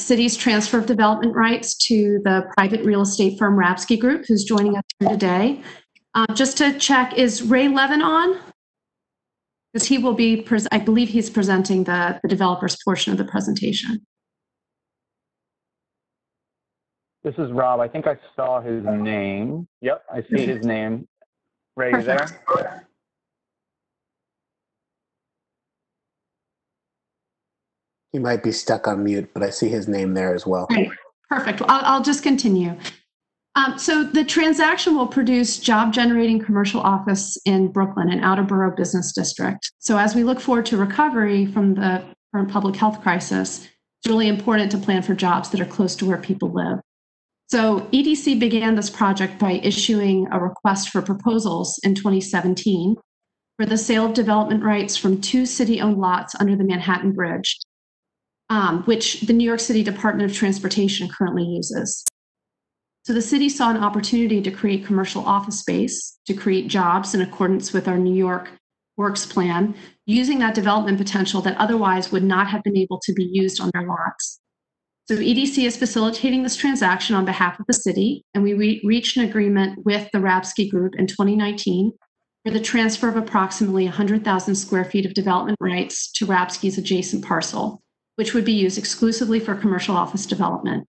city's transfer of development rights to the private real estate firm Rapsky Group, who's joining us here today. Just to check, is Ray Levin on? Because he will be, I believe he's presenting the developer's portion of the presentation. This is Rob. I think I saw his name. Yep, I see his name. Ray, you there? He might be stuck on mute, but I see his name there as well. Great. Perfect. I'll just continue. So the transaction will produce job-generating commercial office in Brooklyn, an outer borough business district. So as we look forward to recovery from the current public health crisis, it's really important to plan for jobs that are close to where people live. So EDC began this project by issuing a request for proposals in 2017 for the sale of development rights from 2 city-owned lots under the Manhattan Bridge, which the New York City Department of Transportation currently uses. So the city saw an opportunity to create commercial office space, to create jobs in accordance with our New York Works plan, using that development potential that otherwise would not have been able to be used on their lots. So EDC is facilitating this transaction on behalf of the city, and we reached an agreement with the Rapsky Group in 2019 for the transfer of approximately 100,000 square feet of development rights to Rapsky's adjacent parcel, which would be used exclusively for commercial office development.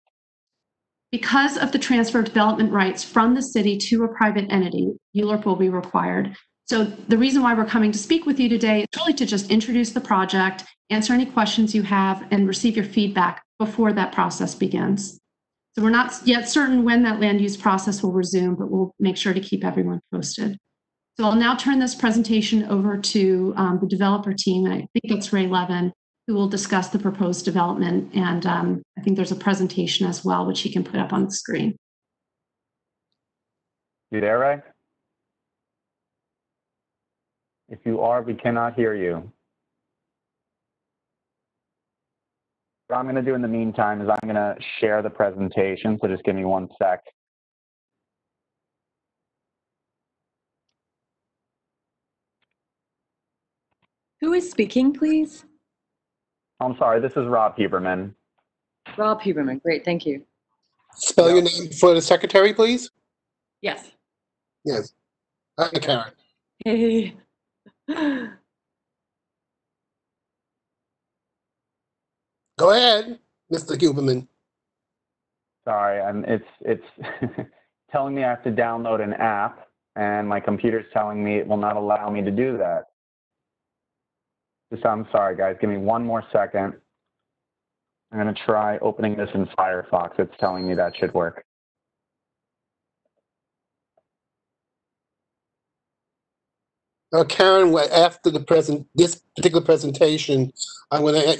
Because of the transfer of development rights from the city to a private entity, ULURP will be required. So the reason why we're coming to speak with you today is really to just introduce the project, answer any questions you have, and receive your feedback before that process begins. So we're not yet certain when that land use process will resume, but we'll make sure to keep everyone posted. So I'll now turn this presentation over to the developer team, and I think it's Ray Levin, who will discuss the proposed development. And I think there's a presentation as well, which he can put up on the screen. You there, Ray? If you are, we cannot hear you. What I'm going to do in the meantime is I'm going to share the presentation, so just give me 1 sec. Who is speaking, please? I'm sorry, this is Rob Huberman. Rob Huberman, great, thank you. Spell your name for the secretary, please. Yes. Yes. Hi, Karen. Hey. Go ahead, Mr. Huberman. Sorry, it's telling me I have to download an app, and my computer's telling me it will not allow me to do that. I'm sorry, guys. Give me 1 more second. I'm going to try opening this in Firefox. It's telling me that should work. Karen, after this particular presentation,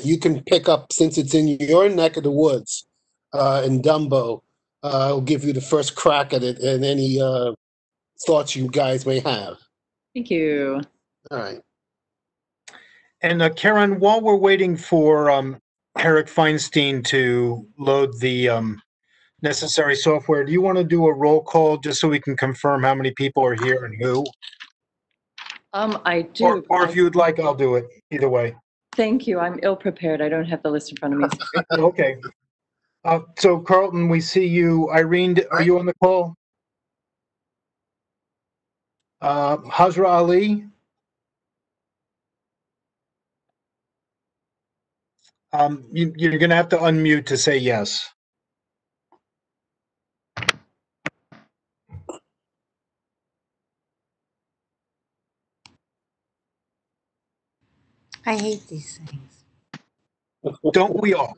you can pick up, since it's in your neck of the woods in Dumbo. I'll give you the first crack at it and any thoughts you guys may have. Thank you. All right. And Karen, while we're waiting for Eric Feinstein to load the necessary software, do you want to do a roll call just so we can confirm how many people are here and who? I do. Or if you'd like, I'll do it. Either way. Thank you. I'm ill prepared. I don't have the list in front of me. Okay. So Carlton, we see you. Irene, are you on the call? Hazra Ali? You're going to have to unmute to say yes. I hate these things. Don't we all?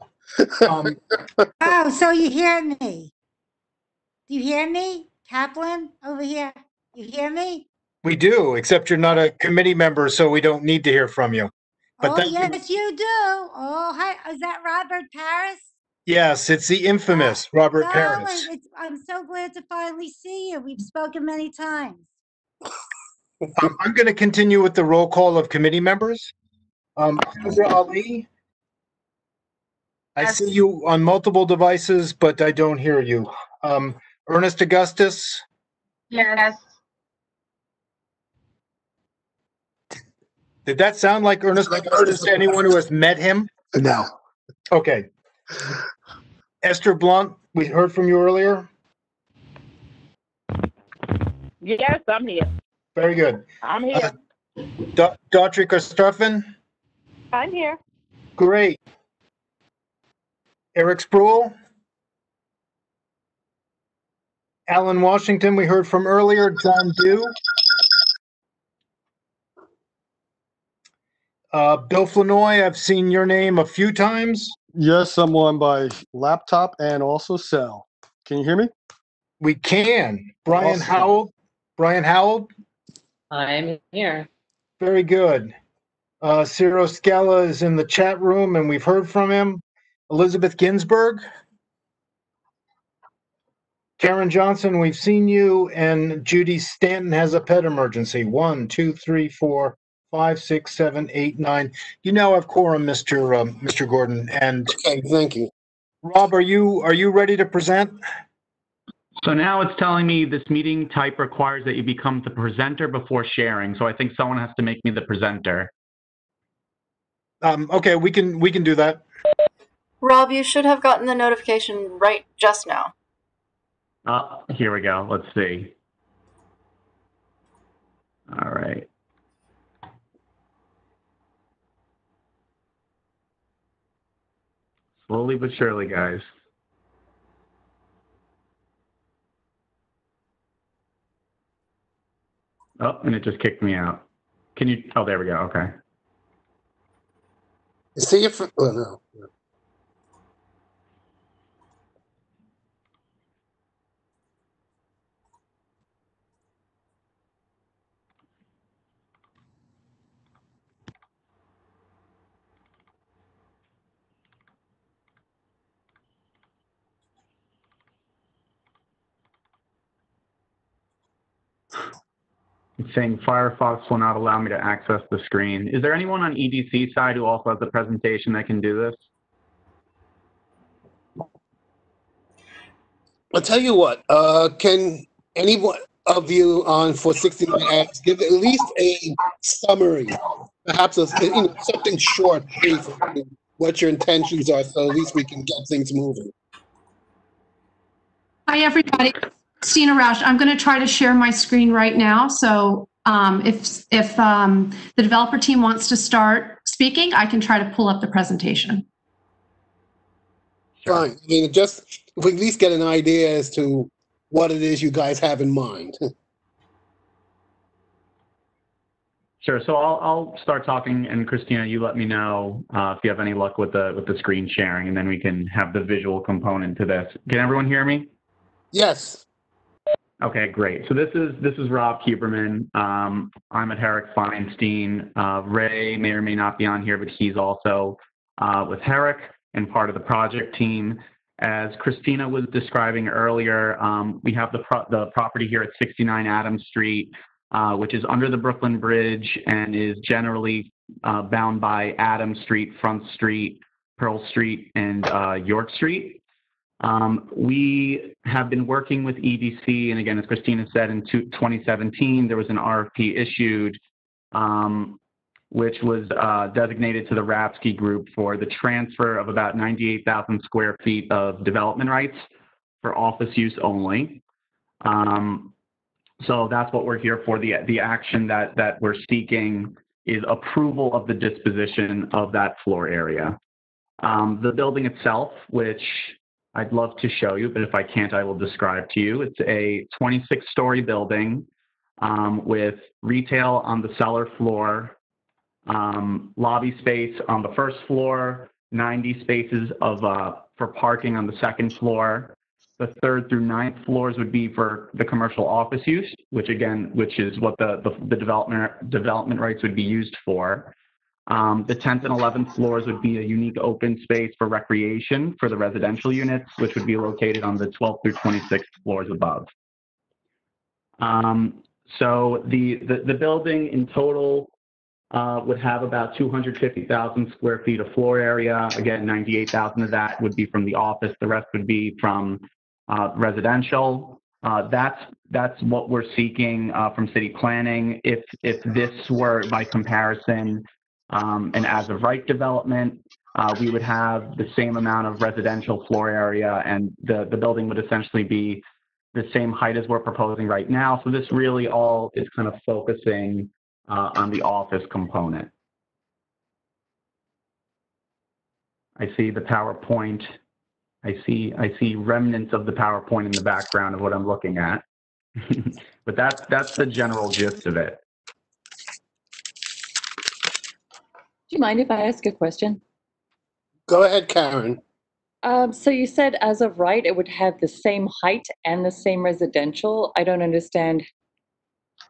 Oh, so you hear me? Do you hear me? Kaplan over here, you hear me? We do, except you're not a committee member, so we don't need to hear from you. But oh, yes, you do. Oh, hi. Is that Robert Paris? Yes, it's the infamous Robert Paris. I'm so glad to finally see you. We've spoken many times. I'm going to continue with the roll call of committee members. Hazra Ali, I see you on multiple devices, but I don't hear you. Ernest Augustus? Yes. Did that sound like Ernest Augustus to anyone who has met him? No. Okay. Esther Blunt, we heard from you earlier. Yes, I'm here. Very good. I'm here. Daughtry Kostofan, I'm here. great. Eric Sproul. Alan Washington, we heard from earlier. John Dew. Bill Flanoy, I've seen your name a few times. Yes, I'm on by laptop and also cell. Can you hear me? We can. Brian Awesome. Howell. Brian Howell, I'm here. very good. Ciro Scala is in the chat room and we've heard from him. Elizabeth Ginsburg. Karen Johnson, we've seen you, and Judy Stanton has a pet emergency. 1, 2, 3, 4, 5, 6, 7, 8, 9. You now have quorum, Mr. Gordon. And Okay, thank you. Rob, are you ready to present? So now it's telling me this meeting type requires that you become the presenter before sharing. So I think someone has to make me the presenter. Okay, we can do that. Rob, you should have gotten the notification right just now. Here we go. Let's see. All right. Slowly but surely, guys. Oh, and it just kicked me out. Can you? Oh, there we go. Okay. See if, oh, no. It's saying Firefox will not allow me to access the screen. Is there anyone on EDC side who also has a presentation that can do this? I'll tell you what, can anyone of you on for 69 Ads give at least a summary, perhaps something short, brief, what your intentions are, so at least we can get things moving. Hi, everybody. Christina Rausch. I'm going to try to share my screen right now. So if the developer team wants to start speaking, I can try to pull up the presentation. Fine. I mean, just if we at least get an idea as to what it is you guys have in mind. Sure. So I'll start talking, and Christina, you let me know if you have any luck with the screen sharing, and then we can have the visual component to this. Can everyone hear me? Yes. Okay, great. So this is Rob Huberman. I'm at Herrick Feinstein. Ray may or may not be on here, but he's also with Herrick and part of the project team. As Christina was describing earlier, we have the property here at 69 Adams Street, which is under the Brooklyn Bridge and is generally bound by Adams Street, Front Street, Pearl Street, and York Street. We have been working with EDC, and again, as Christina said, in 2017, there was an RFP issued, which was designated to the Rapsky Group for the transfer of about 98,000 square feet of development rights for office use only. So that's what we're here for. The action that we're seeking is approval of the disposition of that floor area. The building itself, which I'd love to show you, but if I can't, I will describe to you. It's a 26-story building with retail on the cellar floor, lobby space on the first floor, 90 spaces for parking on the second floor. The 3rd through 9th floors would be for the commercial office use, which is what the development rights would be used for. The 10th and 11th floors would be a unique open space for recreation for the residential units, which would be located on the 12th through 26th floors above. So the building in total would have about 250,000 square feet of floor area. Again, 98,000 of that would be from the office. The rest would be from residential. That's what we're seeking from city planning. If this were by comparison an as of right development, we would have the same amount of residential floor area, and the building would essentially be the same height as we're proposing right now. So this really all is kind of focusing on the office component. I see the PowerPoint. I see remnants of the PowerPoint in the background of what I'm looking at. But that's the general gist of it. Do you mind if I ask a question? Go ahead, Karen. So you said as of right, it would have the same height and the same residential. I don't understand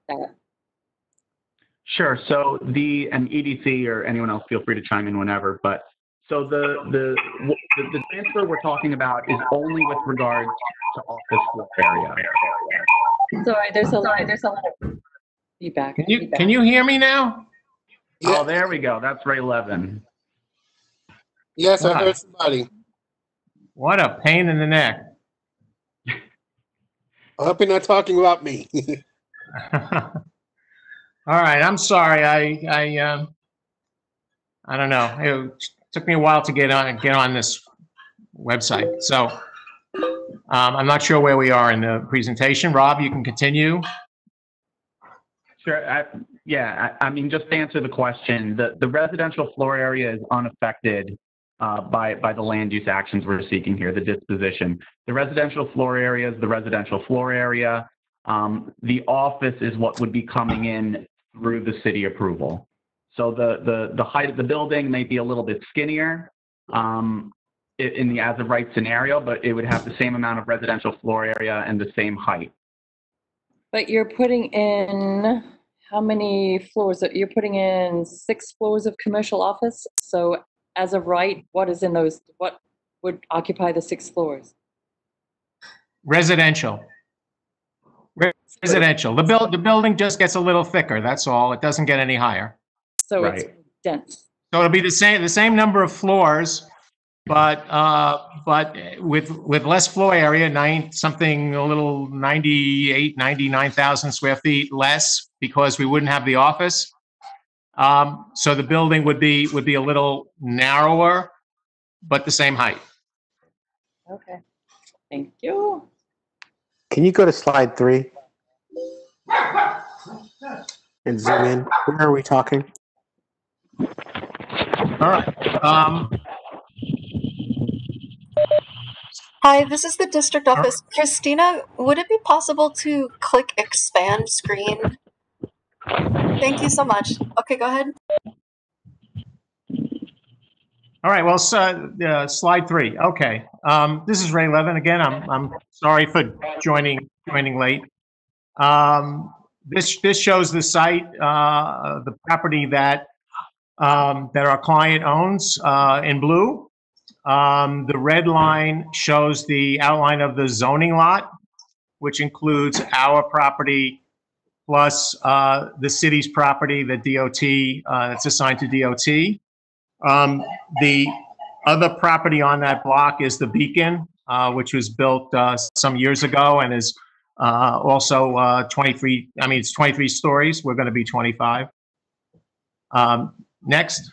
that. Sure. So and EDC or anyone else, feel free to chime in whenever. But so the transfer we're talking about is only with regard to office floor area. Sorry, there's a lot of feedback. Can you hear me now? Yeah. Oh, there we go. That's Ray Levin. Yes, I heard somebody. What a pain in the neck. I hope you're not talking about me. All right, I'm sorry. I don't know. It took me a while to get on this website. So I'm not sure where we are in the presentation. Rob, you can continue. Sure. I mean, just to answer the question, the residential floor area is unaffected by the land use actions we're seeking here, the disposition. The residential floor area is the residential floor area. The office is what would be coming in through the city approval. So the height of the building may be a little bit skinnier in the as of right scenario, but it would have the same amount of residential floor area and the same height. But you're putting in how many floors? You're putting in 6 floors of commercial office. So as of right, what is in those? What would occupy the 6 floors? Residential. Residential. The building just gets a little thicker. That's all. It doesn't get any higher. So it's dense. So it'll be the same number of floors, but with less floor area, a little 99,000 square feet less, because we wouldn't have the office. So the building would be a little narrower, but the same height. Okay, thank you. Can you go to slide 3 and zoom in? Where are we talking? All right. Hi, this is the district office. Christina, would it be possible to click expand screen? Thank you so much. Okay, go ahead. All right. Well, slide 3. Okay. This is Ray Levin again. I'm sorry for joining late. This shows the site, the property that our client owns in blue. The red line shows the outline of the zoning lot, which includes our property plus the city's property, the DOT, that's assigned to DOT. The other property on that block is the Beacon, which was built some years ago and is also 23, it's 23 stories. We're going to be 25. Next.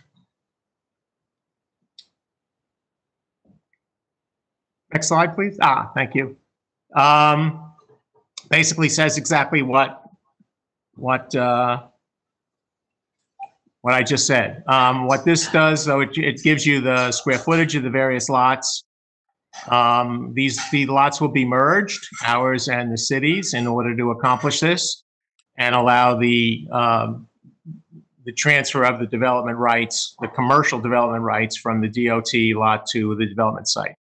Next slide, please. Thank you. Basically says exactly what I just said. What this does, though, it gives you the square footage of the various lots. The lots will be merged, ours and the city's, in order to accomplish this and allow the transfer of the development rights, the commercial development rights, from the DOT lot to the development site.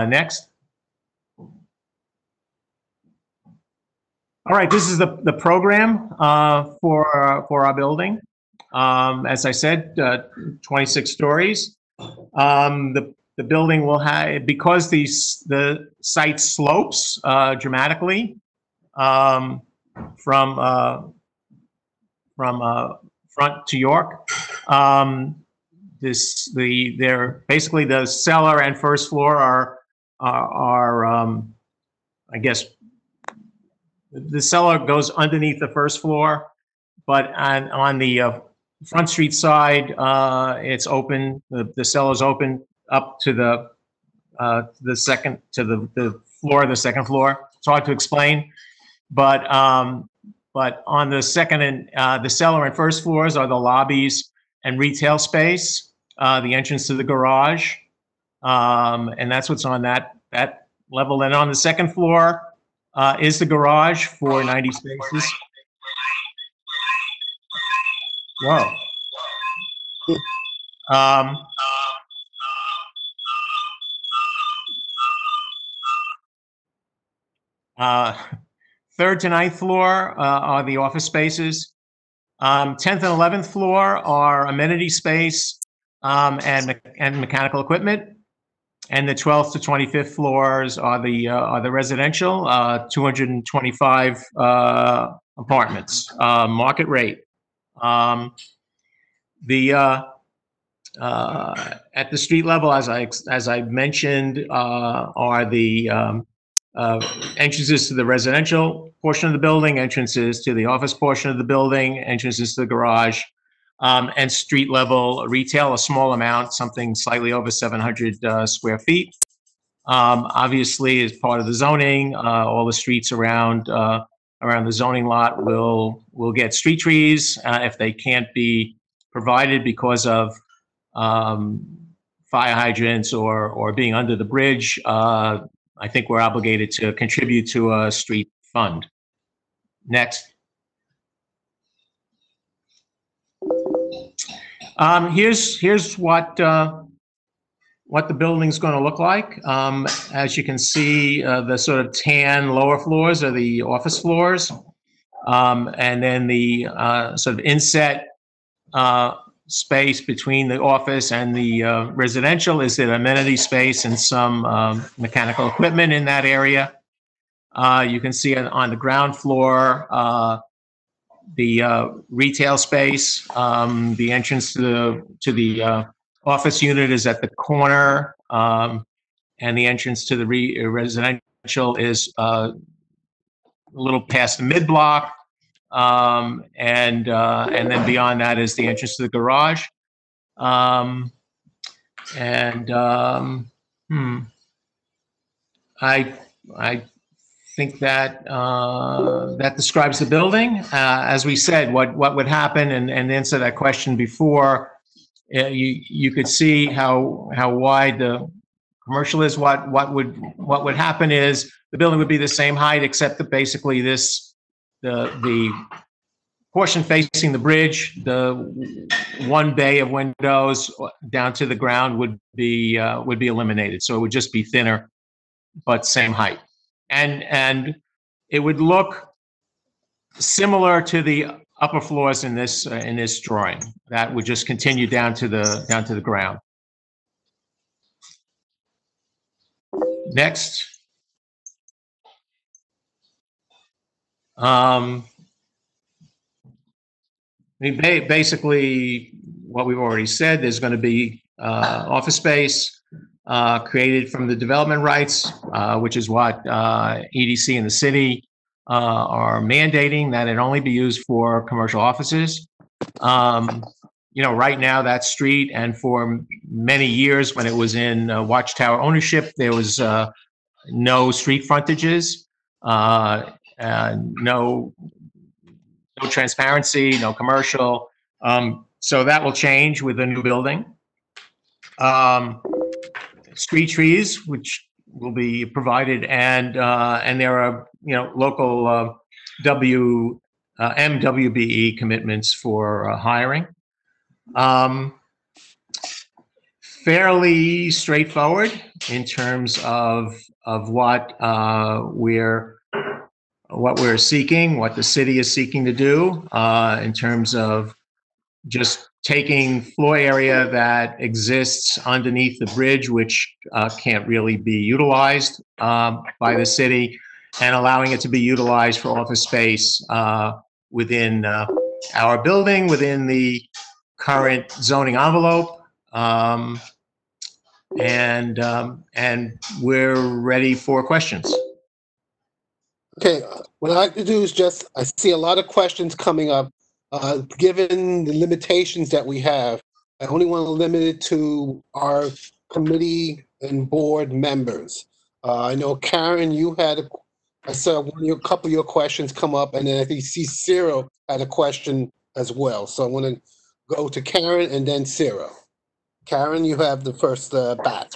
Next. All right, this is the program for our building. As I said, 26 stories. The building will have, because the site slopes dramatically from front to York. Basically the cellar and first floor are I guess the cellar goes underneath the first floor, but on the Front Street side, it's open. The cellar's open up to the floor, the second floor. It's hard to explain, but on the second and the cellar and first floors are the lobbies and retail space, the entrance to the garage, and that's what's on that level. And on the second floor is the garage for 90 spaces. Whoa. Third to ninth floor are the office spaces. 10th and 11th floor are amenity space and mechanical equipment. And the 12th to 25th floors are the residential, 225 apartments, market rate. At the street level, as I mentioned, are the entrances to the residential portion of the building, entrances to the office portion of the building, entrances to the garage, and street level retail, a small amount, something slightly over 700 square feet. Obviously, as part of the zoning, all the streets around the zoning lot will get street trees if they can't be provided because of fire hydrants or being under the bridge. I think we're obligated to contribute to a street fund. Next. Here's what the building's going to look like. As you can see, the sort of tan lower floors are the office floors, and then the sort of inset space between the office and the residential is an amenity space and some mechanical equipment in that area. You can see on the ground floor the retail space. The entrance to the office unit is at the corner, and the entrance to the residential is a little past the mid-block. And then beyond that is the entrance to the garage. I think that that describes the building. As we said, what would happen, and answer that question before, you could see how wide the commercial is. What would happen is the building would be the same height, except that basically the portion facing the bridge, the one bay of windows down to the ground would be eliminated. So it would just be thinner, but same height, and it would look similar to the upper floors in this drawing. That would just continue down to the ground. Next. Basically, what we've already said, there's going to be office space created from the development rights, which is what EDC and the city are mandating, that it only be used for commercial offices. Right now that street, and for many years when it was in Watchtower ownership, there was no street frontages, no transparency, no commercial. So that will change with the new building. Street trees, which will be provided, and there are local MWBE commitments for hiring. Fairly straightforward in terms of what we're seeking, what the city is seeking to do, in terms of just taking floor area that exists underneath the bridge, which can't really be utilized by the city, and allowing it to be utilized for office space within our building, within the current zoning envelope. And we're ready for questions. Okay, what I like to do is I see a lot of questions coming up. Given the limitations that we have, I only want to limit it to our committee and board members. I know Karen, you had I saw a couple of your questions come up, and then I think Cyril had a question as well. So I want to go to Karen and then Cyril. Karen, you have the first bat.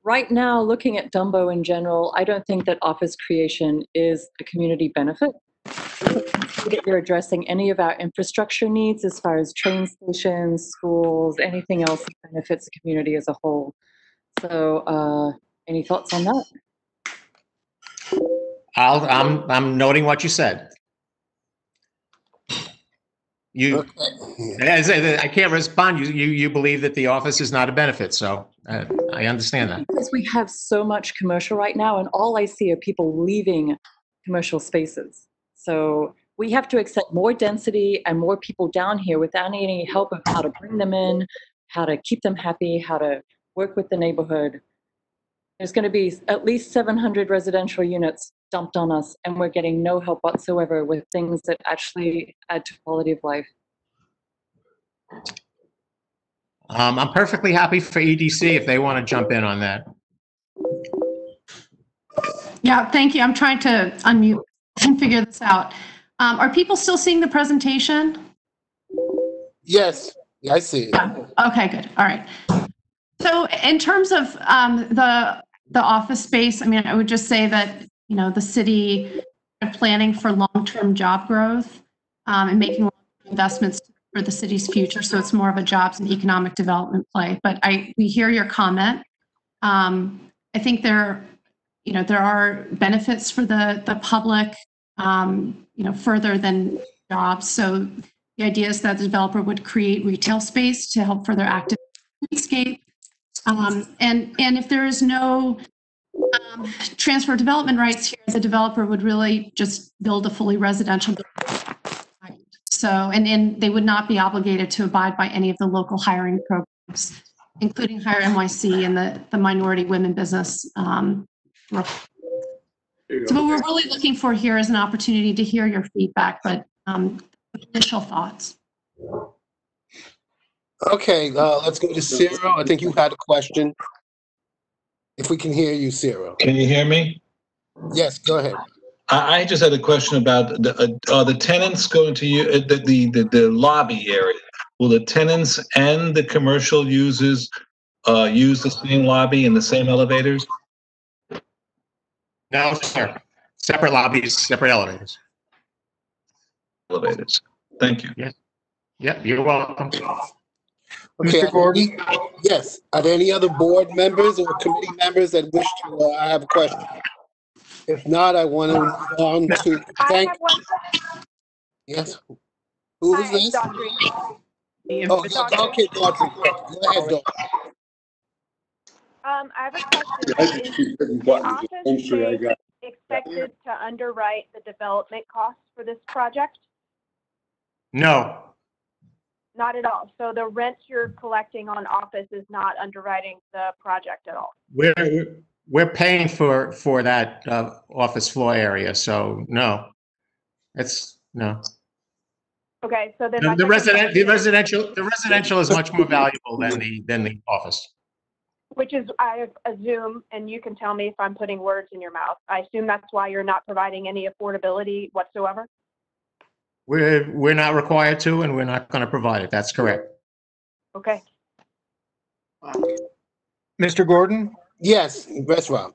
Right now, looking at Dumbo in general, I don't think that office creation is a community benefit. That you're addressing any of our infrastructure needs as far as train stations, schools, anything else that benefits the community as a whole. So, any thoughts on that? I'm noting what you said. I can't respond. You believe that the office is not a benefit, so I understand that. Because we have so much commercial right now, and all I see are people leaving commercial spaces. So we have to accept more density and more people down here without any help of how to bring them in, how to keep them happy, how to work with the neighborhood. There's going to be at least 700 residential units dumped on us, and we're getting no help whatsoever with things that actually add to quality of life. I'm perfectly happy for EDC if they want to jump in on that. Yeah, thank you. I'm trying to unmute and figure this out. Are people still seeing the presentation? Yes, I see it. Yeah. Okay, good. All right. So in terms of the office space, I mean, I would just say that, you know, the city are planning for long-term job growth and making investments for the city's future. So it's more of a jobs and economic development play. But we hear your comment. I think there are benefits for the public, further than jobs. So the idea is that the developer would create retail space to help further activate the landscape. And if there is no transfer of development rights here, the developer would really just build a fully residential building. So, and they would not be obligated to abide by any of the local hiring programs, including Hire NYC and the minority women business. So what we're really looking for here is an opportunity to hear your feedback, but initial thoughts. Okay, let's go to Cyril. I think you had a question. If we can hear you, Cyril. Can you hear me? Yes, go ahead. I just had a question about are the tenants going to use the lobby area? Will the tenants and the commercial users use the same lobby and the same elevators? No, sir. Separate lobbies, separate elevators. Elevators. Thank you. Yes. Yep, you're welcome. Okay, Mr. Gordon? Yes. Are there any other board members or committee members that wish to have a question? If not, I want to move on to thank. Yes. Who is this? Oh, yeah, okay, Daughtry. Go ahead, Daughtry. I have a question. Is the office space expected to underwrite the development costs for this project? No. Not at all. So the rent you're collecting on office is not underwriting the project at all. We're paying for that office floor area, so no. It's no. Okay, so then The residential is much more valuable than the office. Which is, I assume, and you can tell me if I'm putting words in your mouth, I assume that's why you're not providing any affordability whatsoever? We're not required to, and we're not going to provide it. That's correct. Okay. Mr. Gordon? Yes, that's Rob.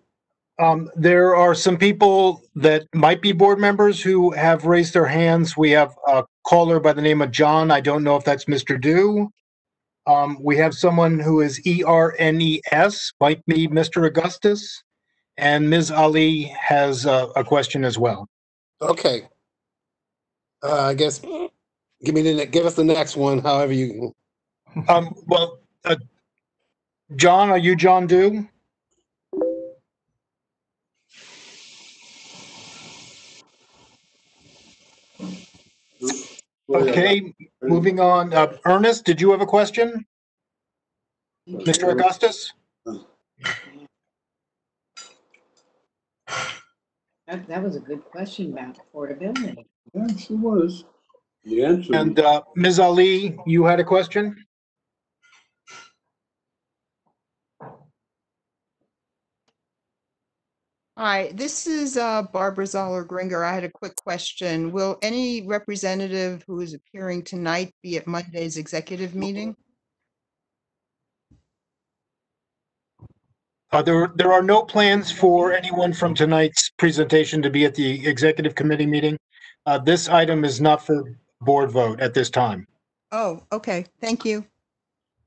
There are some people that might be board members who have raised their hands. We have a caller by the name of John. I don't know if that's Mr. Do. We have someone who is ERNES, might be Mr. Augustus. And Ms. Ali has a question as well. Okay. I guess give us the next one, however you. John, are you John Do? Okay, moving on. Ernest, did you have a question? Mr. Augustus? That was a good question about affordability. Yeah, she was. The answer. And Ms. Ali, you had a question? Hi, this is Barbara Zoller-Gringer. I had a quick question. Will any representative who is appearing tonight be at Monday's executive meeting? There are no plans for anyone from tonight's presentation to be at the executive committee meeting. This item is not for board vote at this time. Oh, okay. Thank you.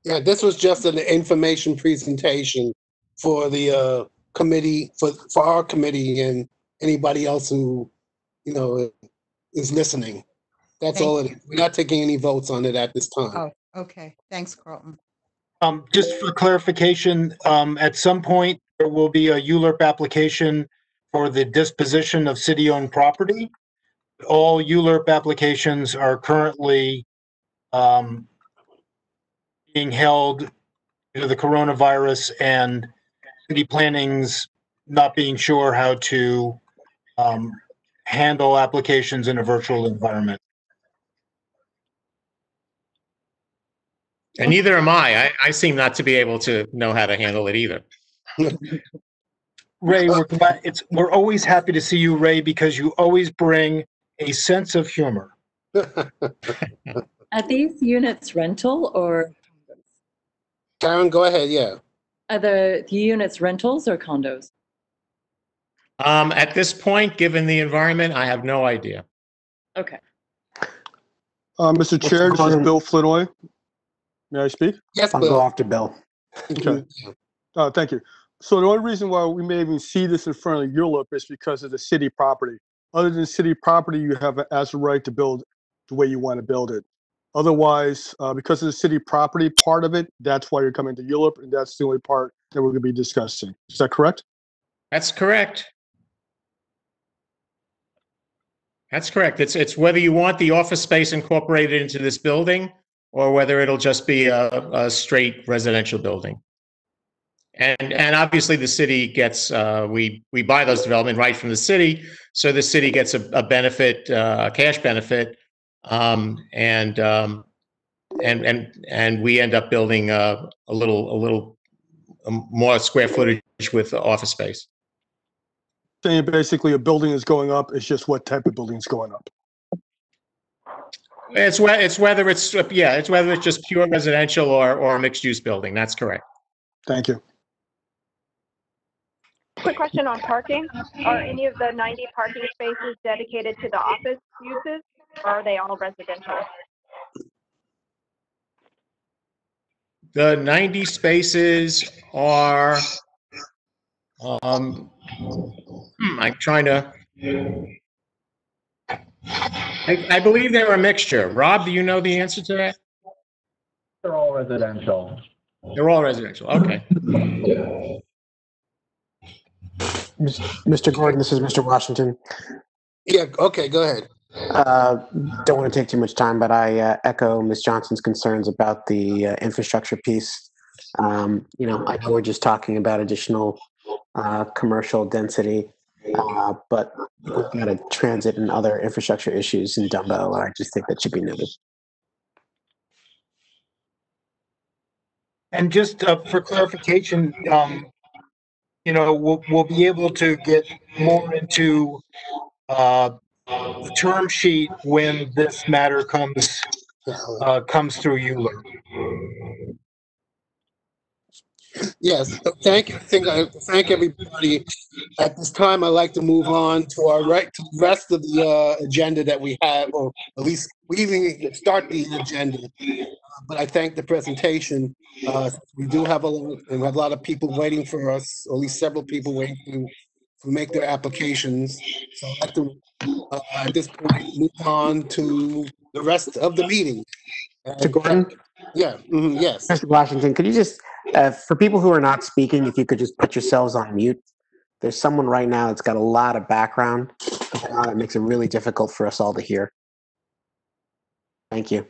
Yeah, this was just an information presentation for the committee, for our committee and anybody else who, you know, is listening. That's all it is. We're not taking any votes on it at this time. Oh, okay. Thanks, Carlton. Just for clarification, at some point, there will be a ULURP application for the disposition of city-owned property. All ULURP applications are currently being held due to the coronavirus and city planning's not being sure how to handle applications in a virtual environment. And neither am I. I seem not to be able to know how to handle it either. Ray, we're always happy to see you, Ray, because you always bring a sense of humor. Are these units rental or? Karen, go ahead. Yeah. Are the units rentals or condos? At this point, given the environment, I have no idea. Okay. Mr. Chair, this is Bill Flinoy. May I speak? Yes, I'll go after Bill. Okay. Thank you. So the only reason why we may even see this in front of ULURP is because of the city property. Other than city property, you have as a right to build the way you want to build it. Otherwise, because of the city property part of it, that's why you're coming to ULURP, and that's the only part that we're going to be discussing. Is that correct? That's correct. That's correct. It's whether you want the office space incorporated into this building or whether it'll just be a straight residential building. And obviously the city gets, we buy those development right from the city, so the city gets a benefit, a cash benefit, and we end up building a little more square footage with office space. Saying basically a building is going up, it's just what type of building is going up. It's whether it's just pure residential or a mixed use building. That's correct. Thank you. Quick question on parking. Are any of the 90 parking spaces dedicated to the office uses, or are they all residential? The 90 spaces are, I'm trying to, I believe they're a mixture. Rob, do you know the answer to that? They're all residential. They're all residential. Okay. Mr. Gordon, this is Mr. Washington. Yeah, okay, go ahead. Don't want to take too much time, but I echo Ms. Johnson's concerns about the infrastructure piece. I know we're just talking about additional commercial density, but we've got a transit and other infrastructure issues in Dumbo, and I just think that should be noted. And just for clarification, we'll be able to get more into the term sheet when this matter comes through ULURP. Yes, thank you. Thank everybody. At this time, I'd like to move on to the rest of the agenda that we have, or at least we even start the agenda. But I thank the presentation. We do have a lot of people waiting for us, or at least several people waiting to make their applications. So I'd like to, at this point, move on to the rest of the meeting. Mr. Gordon? Yeah, yes. Mr. Washington, could you just, for people who are not speaking, if you could just put yourselves on mute. There's someone right now that's got a lot of background. It makes it really difficult for us all to hear. Thank you.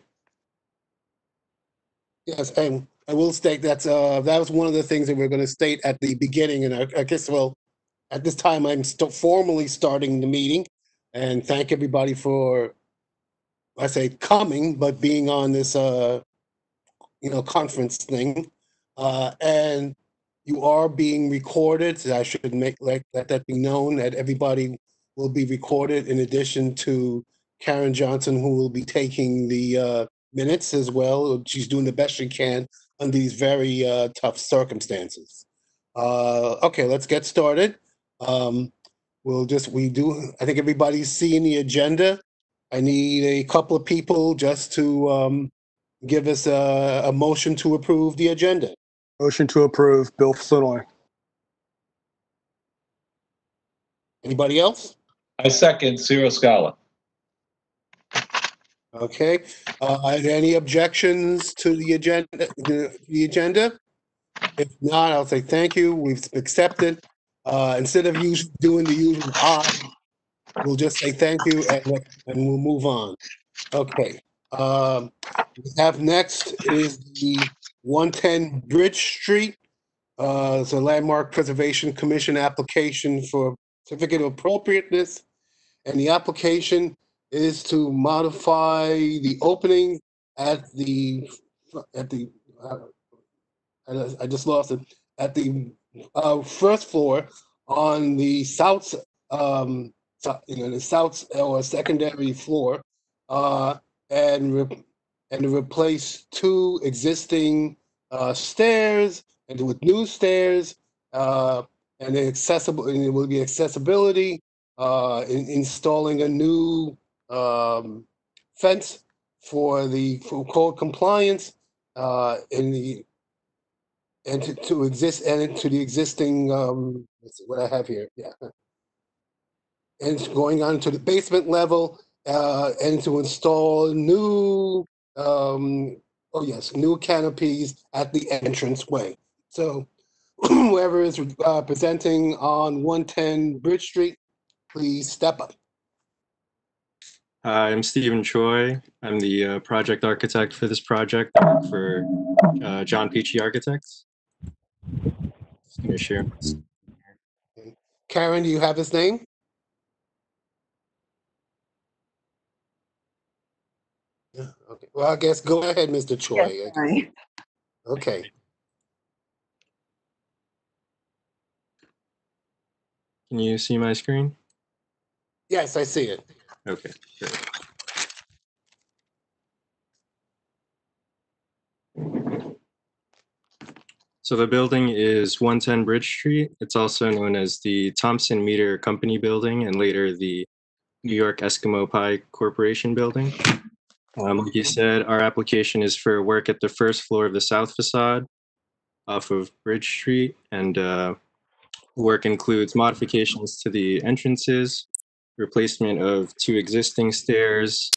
Yes, and I will state that that was one of the things that we're going to state at the beginning. And I guess, well, at this time, I'm still formally starting the meeting. and thank everybody for, I say coming, but being on this, conference thing. And you are being recorded. So I should let that be known that everybody will be recorded in addition to Karen Johnson, who will be taking the minutes as well. She's doing the best she can under these very tough circumstances. Okay, let's get started. I think everybody's seeing the agenda. I need a couple of people just to give us a motion to approve the agenda. Motion to approve, Bill Flinoy. Anybody else? I second Cyril Scala. Okay. Are there any objections to the agenda? If not, I'll say thank you. We've accepted. Instead of doing the usual aye, we'll just say thank you and we'll move on. Okay. We have next is the 110 Bridge Street. It's a Landmark Preservation Commission application for certificate of appropriateness. And the application is to modify the opening at the I just lost it, at the first floor on the south, the south or secondary floor, and to replace two existing stairs and with new stairs, and it will be accessibility, installing a new fence for code compliance, into the existing let's see what I have here. Yeah. And it's going on to the basement level, and to install new new canopies at the entranceway. So whoever is presenting on 110 Bridge Street, please step up. I'm Stephen Choi. I'm the project architect for this project for John Peachy Architects. Just going to share. Karen, do you have his name? Okay. Well, I guess go ahead, Mr. Choi. Yes, sorry. Okay. Can you see my screen? Yes, I see it. Okay, great. So the building is 110 Bridge Street. It's also known as the Thompson Meter Company Building and later the New York Eskimo Pie Corporation Building. Like you said, our application is for work at the first floor of the south facade off of Bridge Street, and work includes modifications to the entrances, replacement of two existing stairs,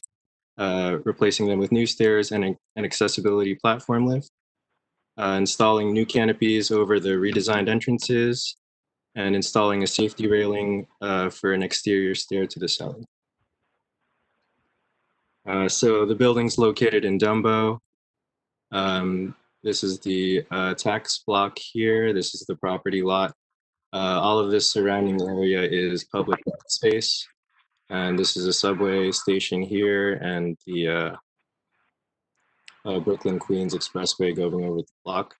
replacing them with new stairs and an accessibility platform lift, installing new canopies over the redesigned entrances, and installing a safety railing for an exterior stair to the cellar. So the building's located in Dumbo. This is the tax block here. This is the property lot. All of this surrounding area is public space. And this is a subway station here and the Brooklyn Queens Expressway going over the block.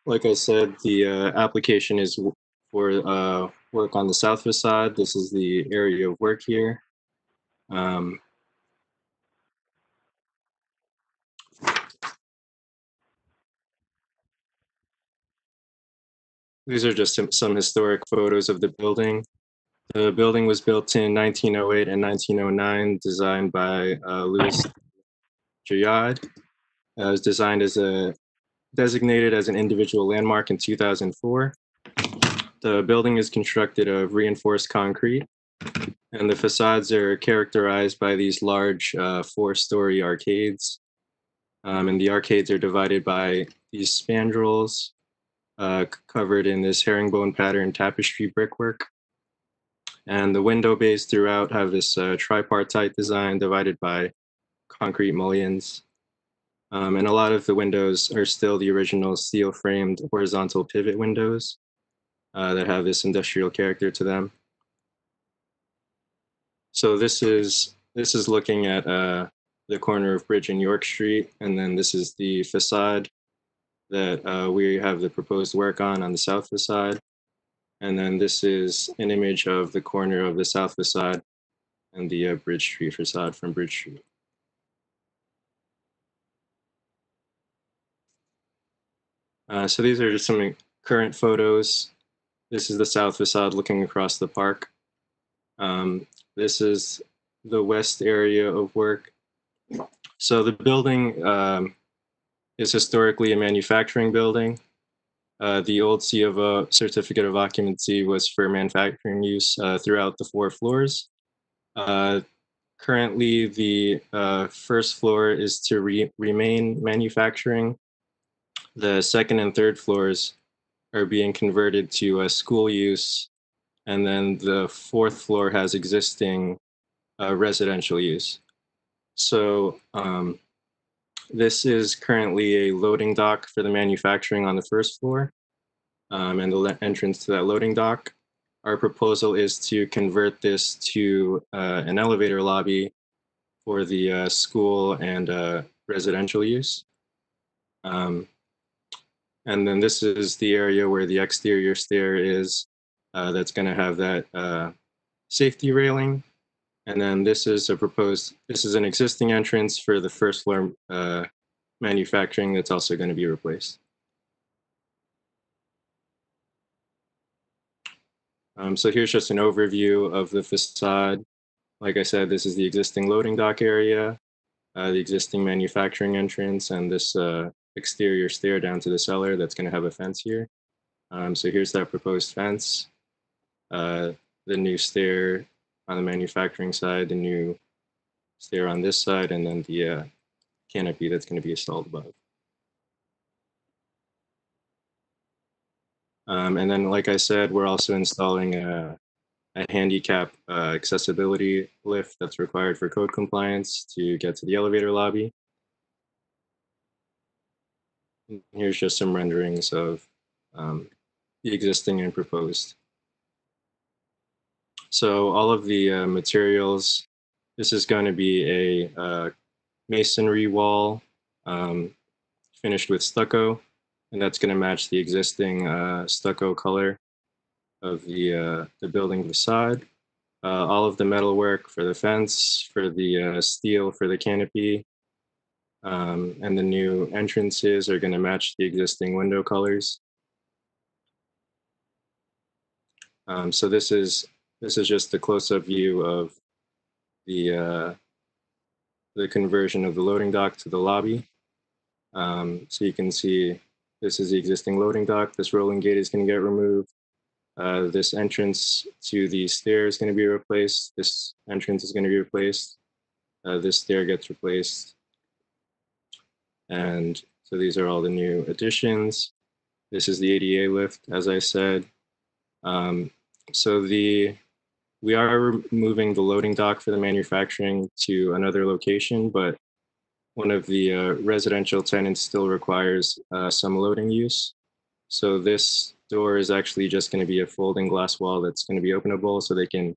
Like I said, the application is for work on the south facade. This is the area of work here. These are just some historic photos of the building. The building was built in 1908 and 1909, designed by Louis Jayad. It was designed designated as an individual landmark in 2004. The building is constructed of reinforced concrete, and the facades are characterized by these large 4-story arcades. And the arcades are divided by these spandrels covered in this herringbone pattern tapestry brickwork. And the window bays throughout have this tripartite design divided by concrete mullions. And a lot of the windows are still the original steel-framed horizontal pivot windows. that have this industrial character to them. So this is looking at the corner of Bridge and York Street, and then this is the facade that we have the proposed work on the south facade. And then this is an image of the corner of the south facade and the Bridge Street facade from Bridge Street. So these are just some current photos. This is the south facade looking across the park. This is the west area of work. So the building is historically a manufacturing building. The old C of O, certificate of occupancy, was for manufacturing use throughout the 4 floors. Currently, the first floor is to remain manufacturing. The second and third floors are being converted to school use, and then the 4th floor has existing residential use. So this is currently a loading dock for the manufacturing on the 1st floor, and the entrance to that loading dock. Our proposal is to convert this to an elevator lobby for the school and residential use. And then this is the area where the exterior stair is, that's going to have that safety railing. And then this is an existing entrance for the 1st floor manufacturing that's also going to be replaced. So here's just an overview of the facade. Like I said, this is the existing loading dock area, the existing manufacturing entrance, and this exterior stair down to the cellar that's going to have a fence here. So here's that proposed fence, the new stair on the manufacturing side, the new stair on this side, and then the canopy that's going to be installed above. And then, like I said, we're also installing a handicap accessibility lift that's required for code compliance to get to the elevator lobby. And here's just some renderings of the existing and proposed. So all of the materials, this is going to be a masonry wall finished with stucco, and that's going to match the existing stucco color of the building facade. All of the metalwork for the fence, for the steel for the canopy, and the new entrances are going to match the existing window colors. So this is just a close-up view of the conversion of the loading dock to the lobby. So you can see this is the existing loading dock. This rolling gate is going to get removed. This entrance to the stair is going to be replaced. This entrance is going to be replaced. This stair gets replaced. And so these are all the new additions. This is the ADA lift, as I said. So we are moving the loading dock for the manufacturing to another location, but one of the residential tenants still requires some loading use. So this door is actually just going to be a folding glass wall that's going to be openable so they can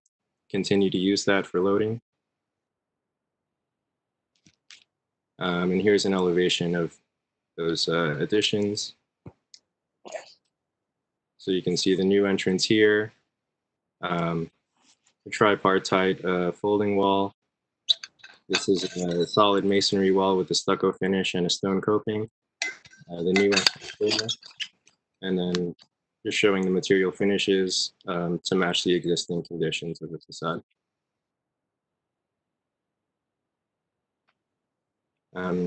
continue to use that for loading. And here's an elevation of those additions. So you can see the new entrance here, a tripartite folding wall. This is a solid masonry wall with a stucco finish and a stone coping. The new entrance, and then just showing the material finishes to match the existing conditions of the facade.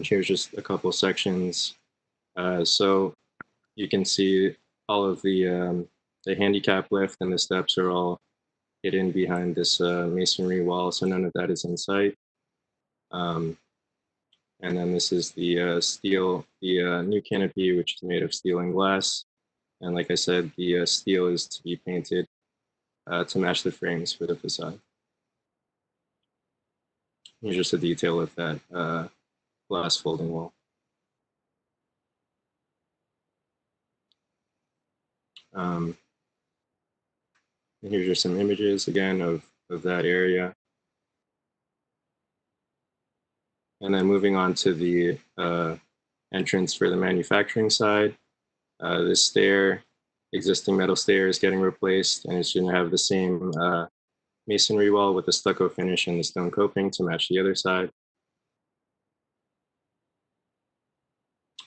Here's just a couple sections. So you can see all of the handicap lift and the steps are all hidden behind this masonry wall, so none of that is in sight. And then this is the steel, the new canopy, which is made of steel and glass. And like I said, the steel is to be painted to match the frames for the facade. Here's just a detail of that glass folding wall. And here's just some images again of that area. And then moving on to the entrance for the manufacturing side. This stair, existing metal stair, is getting replaced, and it's going to have the same masonry wall with the stucco finish and the stone coping to match the other side.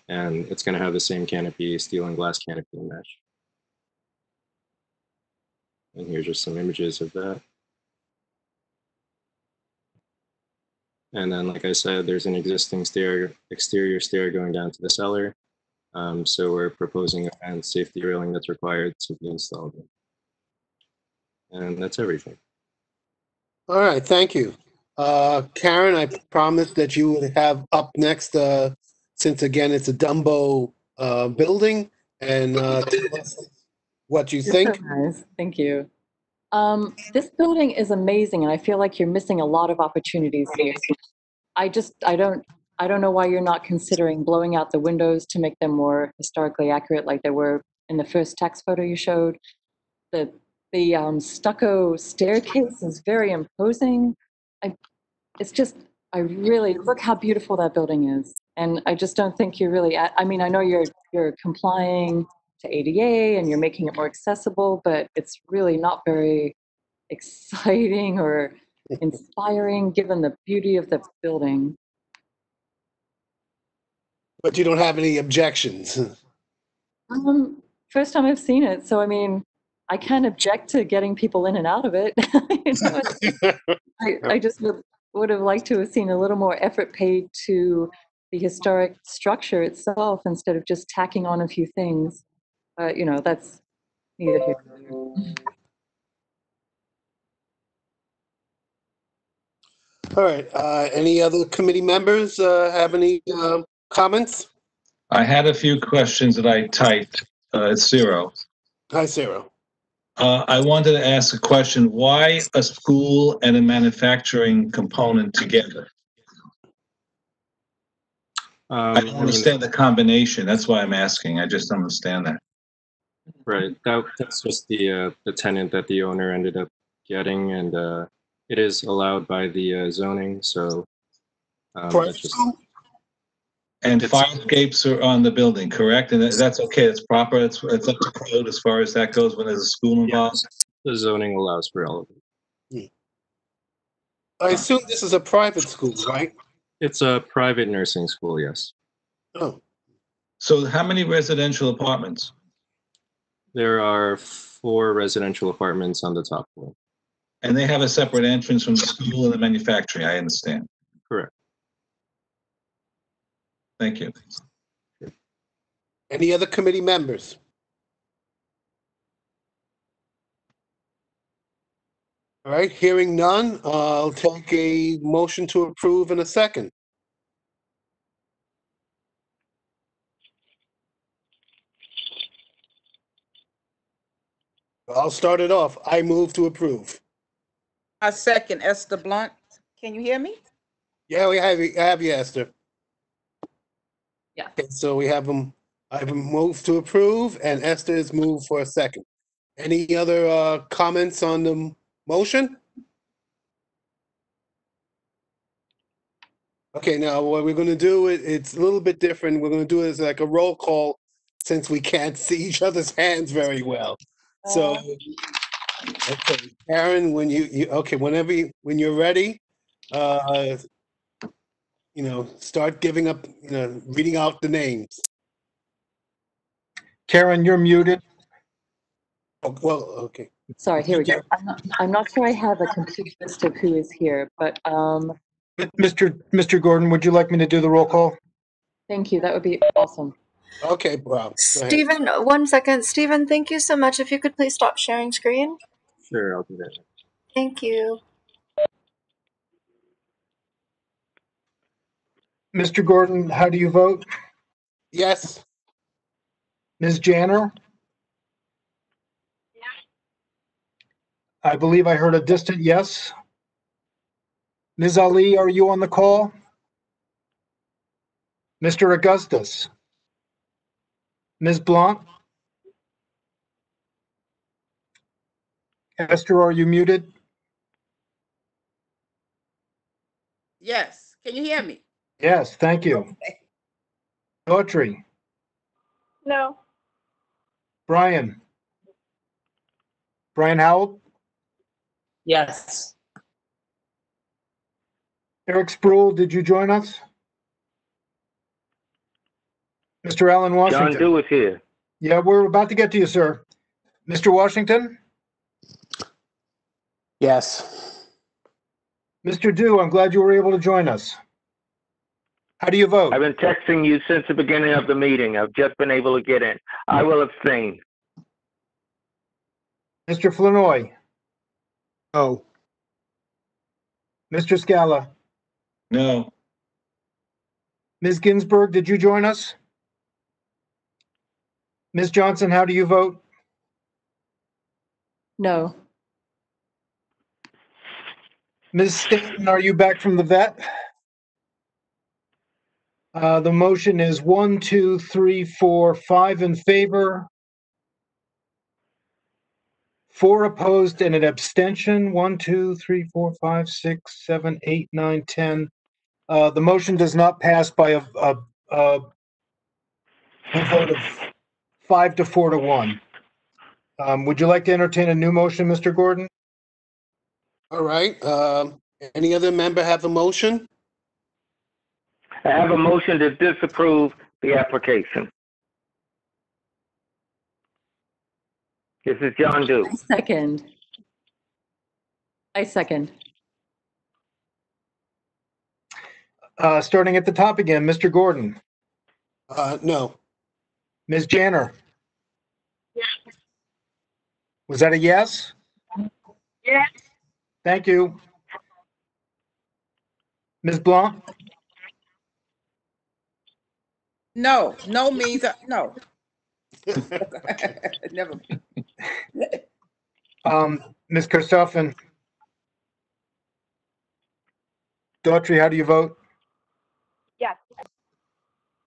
And it's going to have the same canopy, steel and glass canopy mesh. And here's just some images of that. And then, like I said, there's an existing exterior stair going down to the cellar. So we're proposing a fence safety railing that's required to be installed. And that's everything. All right, thank you. Karen, I promised that you would have up next, since again, it's a Dumbo building, and tell us what you think. So nice. Thank you. This building is amazing, and I feel like you're missing a lot of opportunities here. I don't know why you're not considering blowing out the windows to make them more historically accurate, like they were in the first text photo you showed. The stucco staircase is very imposing. I really look how beautiful that building is, and I just don't think you're really. I mean, I know you're complying to ADA and you're making it more accessible, but it's really not very exciting or inspiring given the beauty of the building. But you don't have any objections. First time I've seen it, so I mean, I can't object to getting people in and out of it. I just would have liked to have seen a little more effort paid to the historic structure itself instead of just tacking on a few things. But you know, that's neither here nor there. All right. Any other committee members have any comments? I had a few questions that I typed. It's Zero. Hi, Sarah. I wanted to ask a question. Why a school and a manufacturing component together? I don't understand the combination. That's why I'm asking. I just don't understand that. Right. That's just the tenant that the owner ended up getting, and it is allowed by the zoning. So that's just. And fire escapes are on the building, correct? And that's okay. It's proper. It's up to code as far as that goes when there's a school involved. The zoning allows for all of it. I assume this is a private school, right? It's a private nursing school, yes. Oh. So how many residential apartments? There are 4 residential apartments on the top floor. And they have a separate entrance from the school and the manufacturing, I understand. Correct. Thank you. Any other committee members? All right, hearing none, I'll take a motion to approve in a second. I'll start it off. I move to approve. I second Esther Blunt. Can you hear me? Yeah, I have you, Esther. Yeah. Okay, so we have them. I've moved to approve, and Esther has moved for a second. Any other comments on the motion? Okay, now what we're going to do, it's a little bit different. We're going to do it as like a roll call since we can't see each other's hands very well. So, okay, Karen, when when you're ready, start giving up, reading out the names. Karen, you're muted. Oh, well, okay. Sorry, here we go. I'm not sure I have a complete list of who is here, but Mr. Gordon, would you like me to do the roll call? thank you. That would be awesome. Okay, Bob. Stephen, 1 second. Stephen, thank you so much. If you could please stop sharing screen. Sure, I'll do that. Thank you. Mr. Gordon, how do you vote? Yes. Ms. Janner? I believe I heard a distant yes. Ms. Ali, are you on the call? Mr. Augustus? Ms. Blanc? Esther, are you muted? Yes. Can you hear me? Yes, thank you. Okay. Daughtry, No. Brian Howell, Yes. Eric Sproul, did you join us? Mr. Allen Washington. John Dew is here. Yeah, we're about to get to you, sir. Mr. Washington? Yes. Mr. Dew, I'm glad you were able to join us. How do you vote? I've been texting you since the beginning of the meeting. I've just been able to get in. I will abstain. Mr. Flanoy? No. Mr. Scala? No. Ms. Ginsburg, did you join us? Ms. Johnson, how do you vote? No. Ms. Stanton, are you back from the vet? The motion is 1, 2, 3, 4, 5 in favor, 4 opposed, and an abstention. 1, 2, 3, 4, 5, 6, 7, 8, 9, 10. The motion does not pass by a vote of 5 to 4 to 1. Would you like to entertain a new motion, Mr. Gordon? All right. Any other member have a motion? I have a motion to disapprove the application. This is John Dew. I second. Starting at the top again, Mr. Gordon. No. Ms. Janner. Yes. Was that a yes? Yes. Thank you. Ms. Blanc? No. No means no. Never. Ms. Karstoffen? Daughtry, how do you vote? Yes.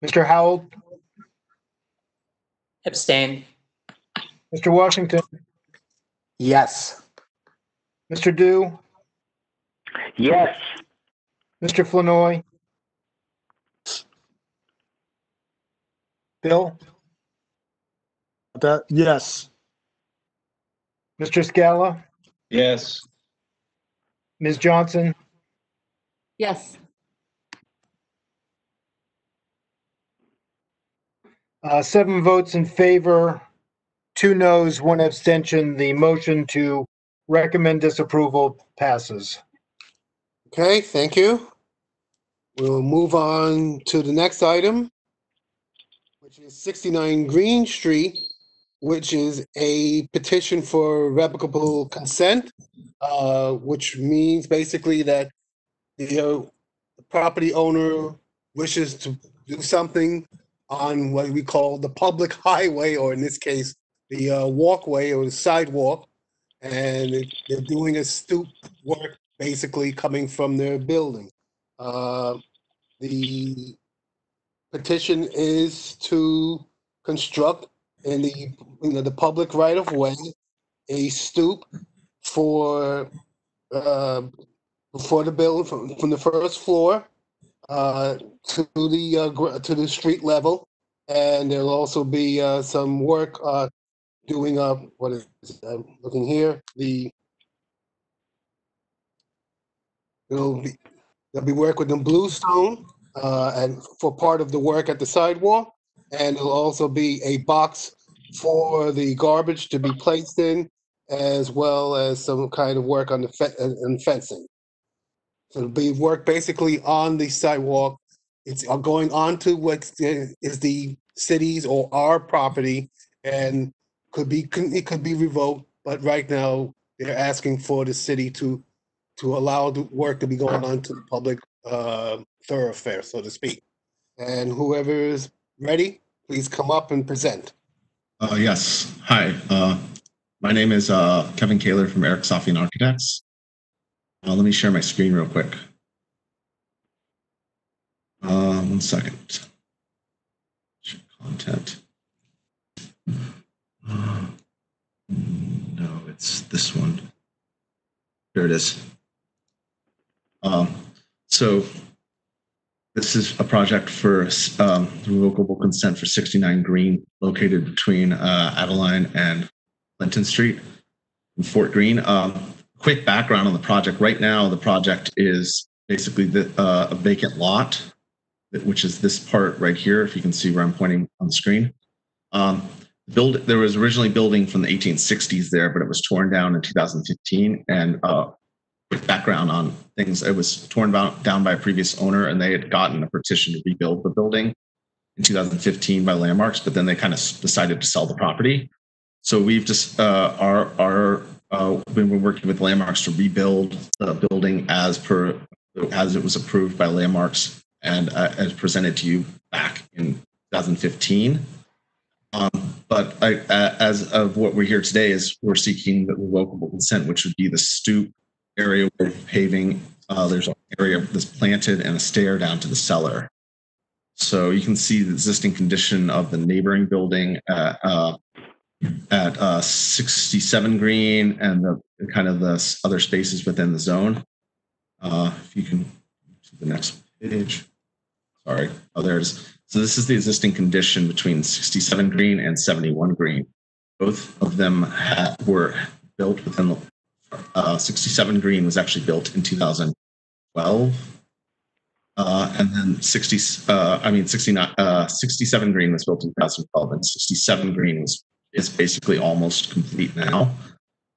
Mr. Howell? Abstain. Mr. Washington? Yes. Mr. Dew? Yes. Mr. Flanoy? Bill? Yes. Mr. Scala? Yes. Ms. Johnson? Yes. 7 votes in favor, 2 noes, 1 abstention. The motion to recommend disapproval passes. Okay, thank you. We'll move on to the next item, which is 69 Greene Street, which is a petition for revocable consent, which means basically that the property owner wishes to do something on what we call the public highway, or in this case, the walkway or the sidewalk, and they're doing a stoop work basically coming from their building. The petition is to construct in the public right of way a stoop for the building from the first floor to the street level, and there'll also be some work doing what is looking here. There'll be work with the bluestone and for part of the work at the sidewalk, and there'll also be a box for the garbage to be placed in, as well as some kind of work on the fencing. So it'll be work basically on the sidewalk. It's going onto what is the city's or our property, and it could be revoked. But right now they're asking for the city to allow the work to be going on to the public thoroughfare, so to speak. And whoever is ready, please come up and present. Yes. Hi. My name is Kevin Kehler from Eric Safyan Architects. Let me share my screen real quick. 1 second. Content. No, it's this one. Here it is. So this is a project for revocable consent for 69 Greene, located between Adeline and Clinton Street in Fort Greene. Quick background on the project. Right now, the project is basically a vacant lot, which is this part right here, if you can see where I'm pointing on the screen. There was originally building from the 1860s there, but it was torn down in 2015. And quick background on things, it was torn down by a previous owner, and they had gotten a petition to rebuild the building in 2015 by Landmarks, but then they kind of decided to sell the property. So we've just been working with Landmarks to rebuild the building as it was approved by Landmarks and as presented to you back in 2015. But as of what we're here today is we're seeking the revocable consent, which would be the stoop area with paving. There's an area that's planted and a stair down to the cellar. So you can see the existing condition of the neighboring building at 67 Greene and the kind of the other spaces within the zone. If you can to the next page. Sorry. Oh, there's. So this is the existing condition between 67 Greene and 71 Greene. Both of them were built within the 67 Greene was actually built in 2012. And then 67 Greene was built in 2012, and 67 Greene is basically almost complete now.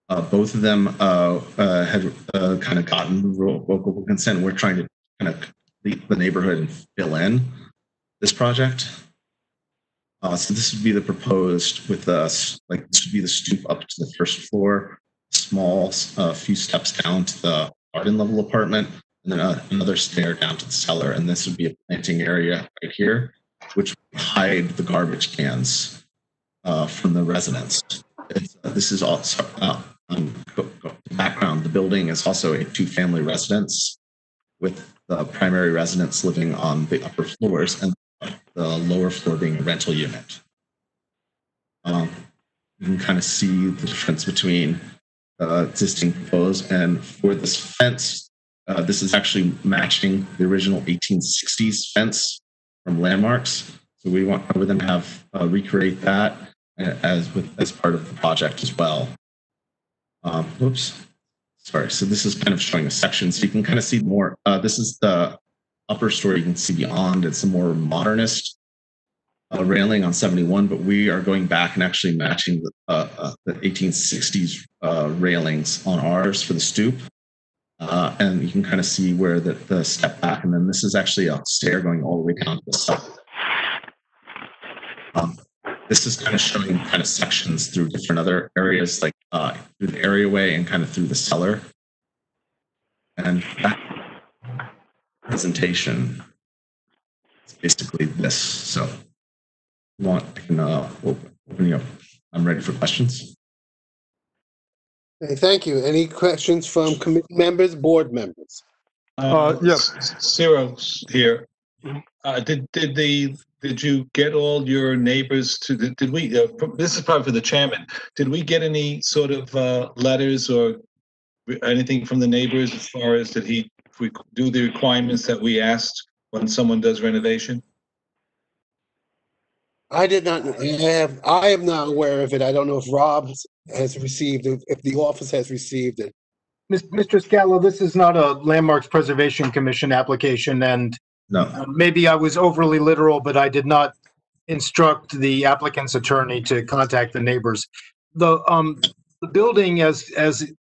Both of them had kind of gotten revocable consent. We're trying to kind of complete the neighborhood and fill in this project. So this would be the proposed with us, like this would be the stoop up to the first floor, small few steps down to the garden level apartment, and then another stair down to the cellar. And this would be a planting area right here, which would hide the garbage cans from the residents. This is also background. The building is also a two-family residence with the primary residents living on the upper floors and the lower floor being a rental unit. You can kind of see the difference between existing proposed, and for this fence, this is actually matching the original 1860s fence from Landmarks. So we want them to have recreate that as part of the project as well. Oops, sorry. So this is kind of showing a section, so you can kind of see more. This is the upper story. You can see beyond. It's a more modernist railing on 71, but we are going back and actually matching the 1860s railings on ours for the stoop. And you can kind of see where the step back, and then this is actually a stair going all the way down to the side. This is kind of showing kind of sections through different other areas, like through the areaway and kind of through the cellar. And that presentation is basically this. So, I can open you up. I'm ready for questions. Okay, thank you. Any questions from committee members, board members? Yes. Ciro's here. Did you get all your neighbors to did we, this is probably for the chairman, did we get any sort of letters or anything from the neighbors as far as if we do the requirements that we asked when someone does renovation? I did not. I am not aware of it. I don't know if Rob has received it, if the office has received it. Mr. Scala, this is not a Landmarks Preservation Commission application, and no. Maybe I was overly literal, but I did not instruct the applicant's attorney to contact the neighbors. The building, as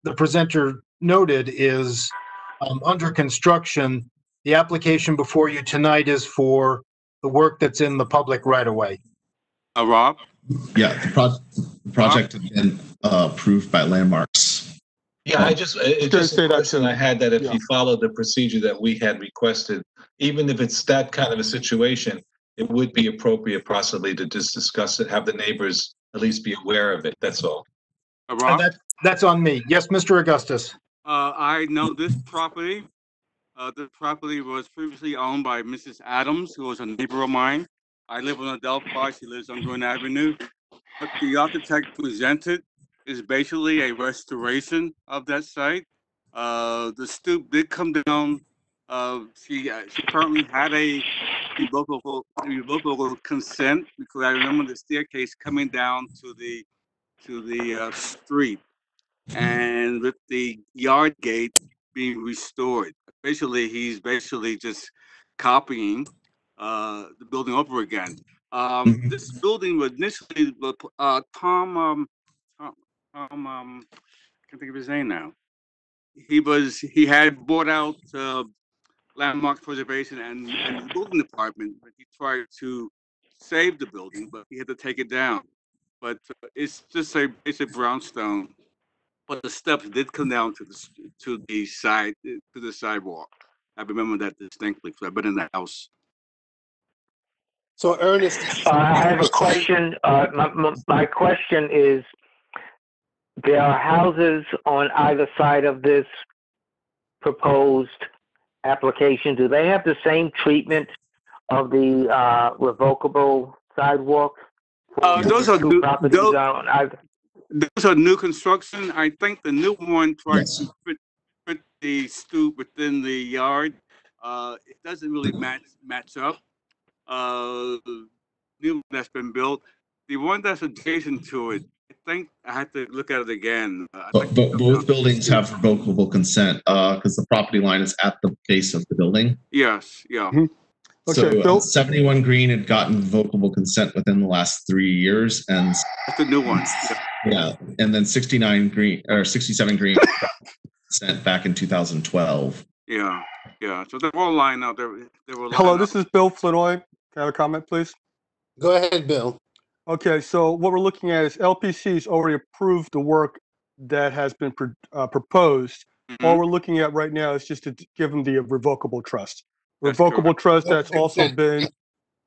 the presenter noted, is under construction. The application before you tonight is for the work that's in the public right away. Rob? Yeah, the project has been approved by Landmarks. Yeah, it's just a question I had that if you follow the procedure that we had requested, even if it's that kind of a situation, it would be appropriate possibly to just discuss it, have the neighbors at least be aware of it. That's all. Rob? That's on me. Yes, Mr. Augustus. I know this property. This property was previously owned by Mrs. Adams, who was a neighbor of mine. I live on Adelphi. She lives on Greene Avenue. But the architect presented is basically a restoration of that site. The stoop did come down. She currently had a revocable consent, because I remember the staircase coming down to the street, and with the yard gate being restored. Basically, he's just copying the building over again. This building was initially Tom, I can't think of his name now. He had bought out landmark preservation and the building department, but he tried to save the building, but he had to take it down. But it's just a brownstone. But the steps did come down to the sidewalk. I remember that distinctly because I've been in the house. So Ernest, I have a question. My question is, there are houses on either side of this proposed application. Do they have the same treatment of the revocable sidewalks? Those are new construction. I think the new one tried to fit the stoop within the yard. It doesn't really match up. The new one that's been built, the one that's adjacent to it, I think I had to look at it again. But both buildings have revocable consent because the property line is at the base of the building. Yes, yeah. So 71 Greene had gotten revocable consent within the last 3 years, and that's the new one. Yeah, and then 69 Greene or 67 Greene consent back in 2012. Yeah. So they're all lined up. Hello, this is Bill Flournoy. Can I have a comment, please? Go ahead, Bill. Okay, so what we're looking at is LPC's already approved the work that has been proposed. All we're looking at right now is just to give them the revocable trust. Revocable trust that's also been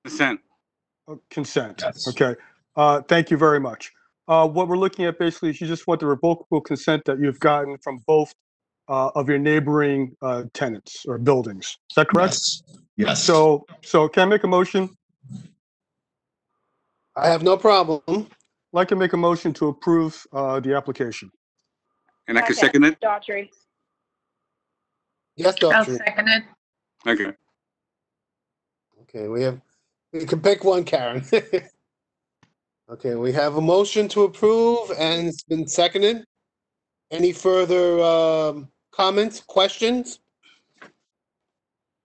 consent. Consent. Yes. Okay. Thank you very much. What we're looking at basically is you just want the revocable consent that you've gotten from both of your neighboring tenants or buildings. Is that correct? Yes. So can I make a motion? I have no problem. I'd like to make a motion to approve the application. And I can second it? Daughtry. Yes, Daughtry. I'll second it. Okay. Okay, we can pick one, Karen. Okay, we have a motion to approve and it's been seconded. Any further comments, questions?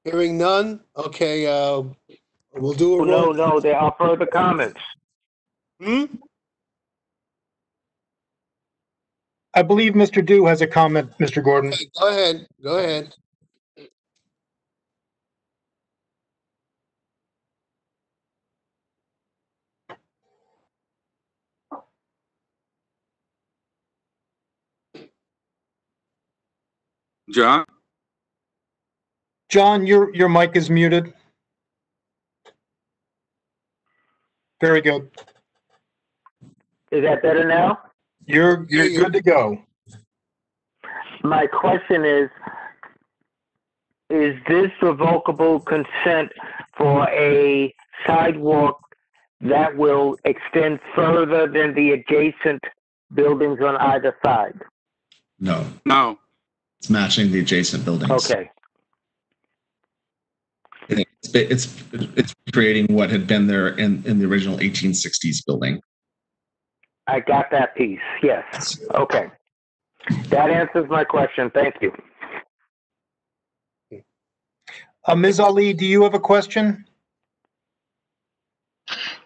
Hearing none. Okay, we'll do a roll. No, there are further comments. I believe Mr. Dew has a comment, Mr. Gordon. Okay, go ahead. John, your mic is muted. Very good. Is that better now? You're good to go. My question is this revocable consent for a sidewalk that will extend further than the adjacent buildings on either side? No. It's matching the adjacent buildings. Okay. It's creating what had been there in the original 1860s building. I got that piece. Yes. Okay. That answers my question. Thank you. Ms. Ali, do you have a question?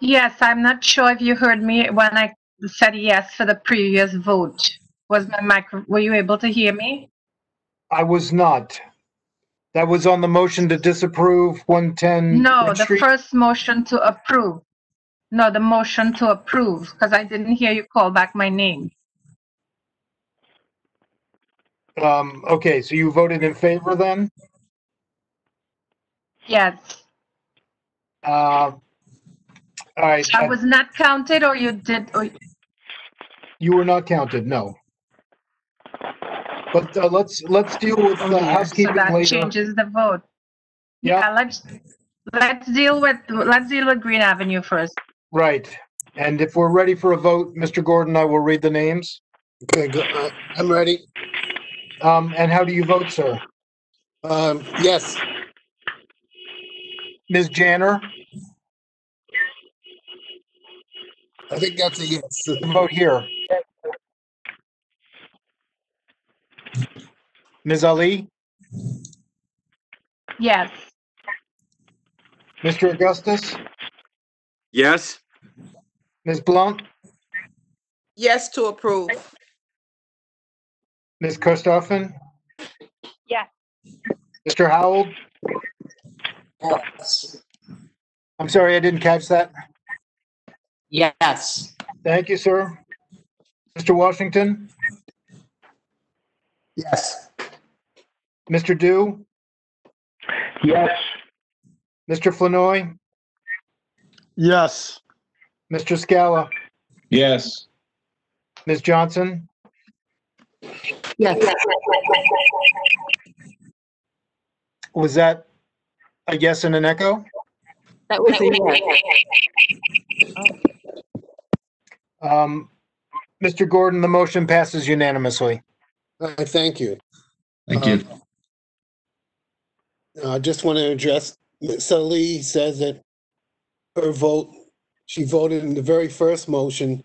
Yes, I'm not sure if you heard me when I said yes for the previous vote. Was my micro? Were you able to hear me? I was not. That was on the motion to disapprove 110. No, the first motion to approve. No, the motion to approve, because I didn't hear you call back my name. Okay, so you voted in favor then? Yes. All right. I was not counted, or you did? Or... You were not counted, no. But let's deal with housekeeping so that later. Changes the vote. Yeah. Let's deal with Greene Avenue first. Right. And if we're ready for a vote, Mr. Gordon, I will read the names. Okay, good. I'm ready. And how do you vote, sir? Yes. Ms. Janner? I think that's a yes. Vote here. Ms. Ali? Yes. Mr. Augustus? Yes. Ms. Blunt? Yes to approve. Ms. Kostoffen? Yes. Mr. Howell? Yes. I'm sorry, I didn't catch that. Yes. Thank you, sir. Mr. Washington? Yes. Mr. Dew? Yes. Mr. Flanoy? Yes. Mr. Scala? Yes. Ms. Johnson? Yes. Was that a yes and an echo? That was a yes. Mr. Gordon, the motion passes unanimously. Thank you. Thank you. I just want to address, Ms. Ali says that her vote, she voted in the very first motion,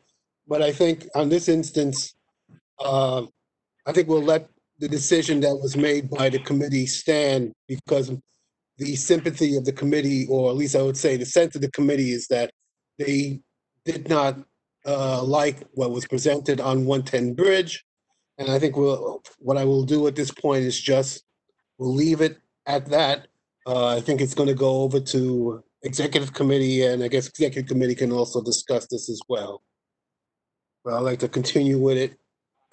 but I think on this instance, I think we'll let the decision that was made by the committee stand because the sympathy of the committee, or at least I would say the sense of the committee, is that they did not like what was presented on 110 Bridge. And I think what I will do at this point is we'll leave it at that. I think it's going to go over to executive committee, and I guess executive committee can also discuss this as well. But I'd like to continue with it.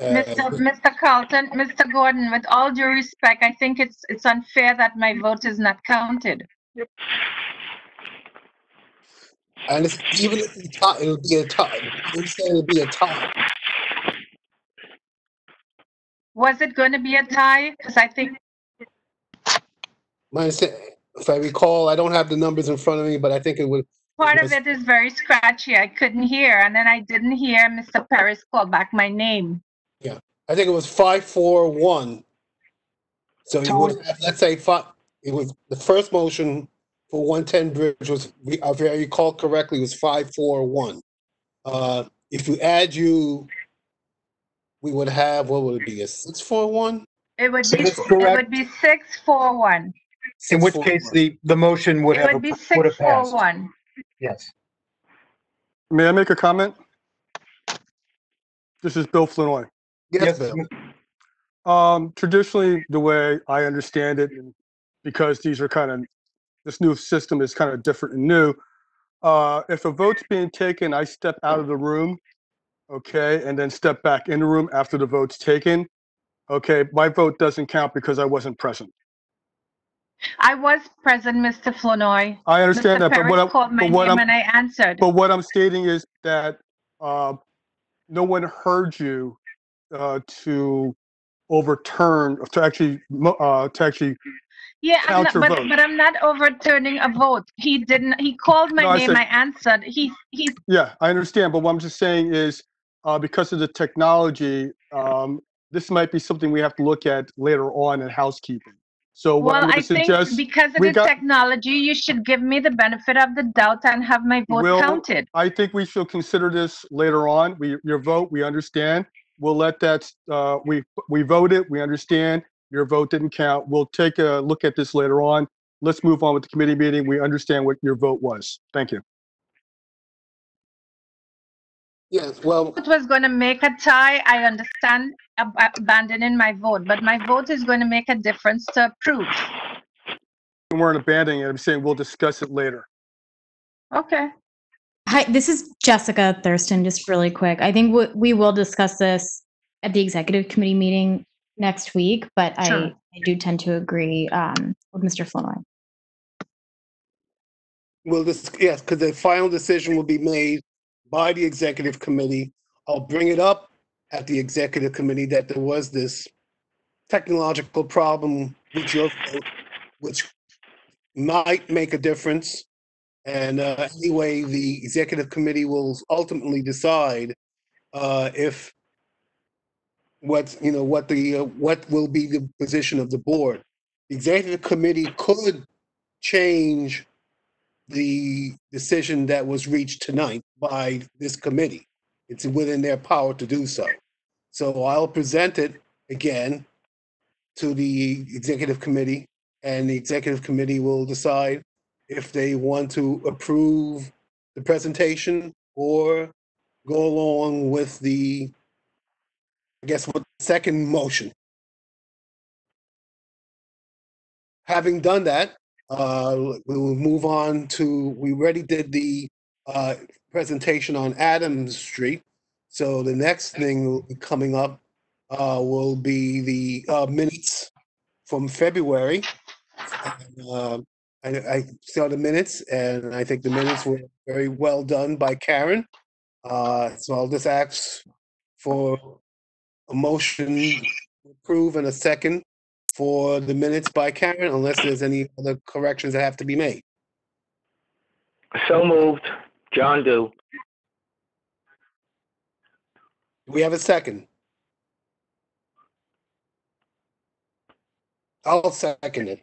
Mr. Carlton, Mr. Gordon, with all due respect, I think it's unfair that my vote is not counted. And even if we tie, it'll be a tie. We say it'll be a tie. Was it going to be a tie? Because I think If I recall, I don't have the numbers in front of me, but I think it would. part of it is very scratchy. I couldn't hear, and then I didn't hear Mr. Paris call back my name. Yeah, I think it was 5-4-1. So you would have, let's say it was the first motion for 110 Bridge was, if I recall correctly, was 5-4-1. If you add we would have, what would it be, a 6-4-1? It would be 6-4-1. In which case, the motion would have be would have passed. 6-4-1. Yes. May I make a comment? This is Bill Flanoy. Yes, Bill. Traditionally, the way I understand it, because these are this new system is kind of different and new. If a vote's being taken, I step out of the room, okay, and then step back in the room after the vote's taken. Okay, my vote doesn't count because I wasn't present. I was present, Mr. Flournoy. I understand Mr. that, but Paris called my name and I answered. But what I'm stating is that no one heard you to overturn, to actually yeah, count your vote. but I'm not overturning a vote. He didn't. He called my name. I answered. He. Yeah, I understand. But what I'm just saying is, because of the technology, this might be something we have to look at later on in housekeeping. So what I'm going to suggest, think because of the technology, you should give me the benefit of the doubt and have my vote counted. I think we should consider this later on. Your vote, we understand. We'll let that. We voted. We understand. Your vote didn't count. We'll take a look at this later on. Let's move on with the committee meeting. We understand what your vote was. Thank you. Yes, well, it was going to make a tie. I understand abandoning my vote, but my vote is going to make a difference to approve. We weren't abandoning it. I'm saying we'll discuss it later. Okay. Hi, this is Jessica Thurston, just really quick. I think we will discuss this at the executive committee meeting next week, but sure. I do tend to agree with Mr. Flournoy. Well, yes, because the final decision will be made by the executive committee. I'll bring it up at the executive committee that there was this technological problem with your vote, which might make a difference. And anyway, the executive committee will ultimately decide if what will be the position of the board. The executive committee could change the decision that was reached tonight by this committee. It's within their power to do so. So I'll present it again to the executive committee, and the executive committee will decide if they want to approve the presentation or go along with the, I guess, with the second motion. Having done that, we will move on to, we already did the presentation on Adams Street. So the next thing coming up will be the minutes from February. I saw the minutes, and I think the minutes were very well done by Karen. So I'll just ask for a motion to approve and a second for the minutes by Karen, unless there's any other corrections that have to be made. So moved. John do. Do we have a second? I'll second it.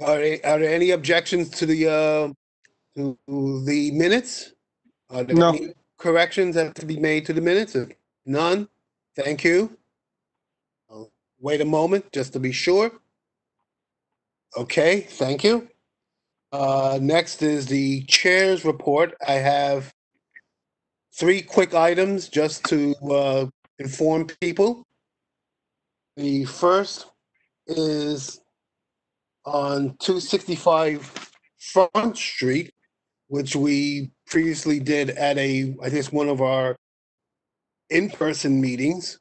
Are there any objections to the minutes? Are there No. any corrections that have to be made to the minutes? If none, thank you. I'll wait a moment just to be sure. Okay, thank you. Next is the chair's report. I have 3 quick items just to inform people. The first is on 265 Front Street, which we previously did at I guess, one of our in-person meetings.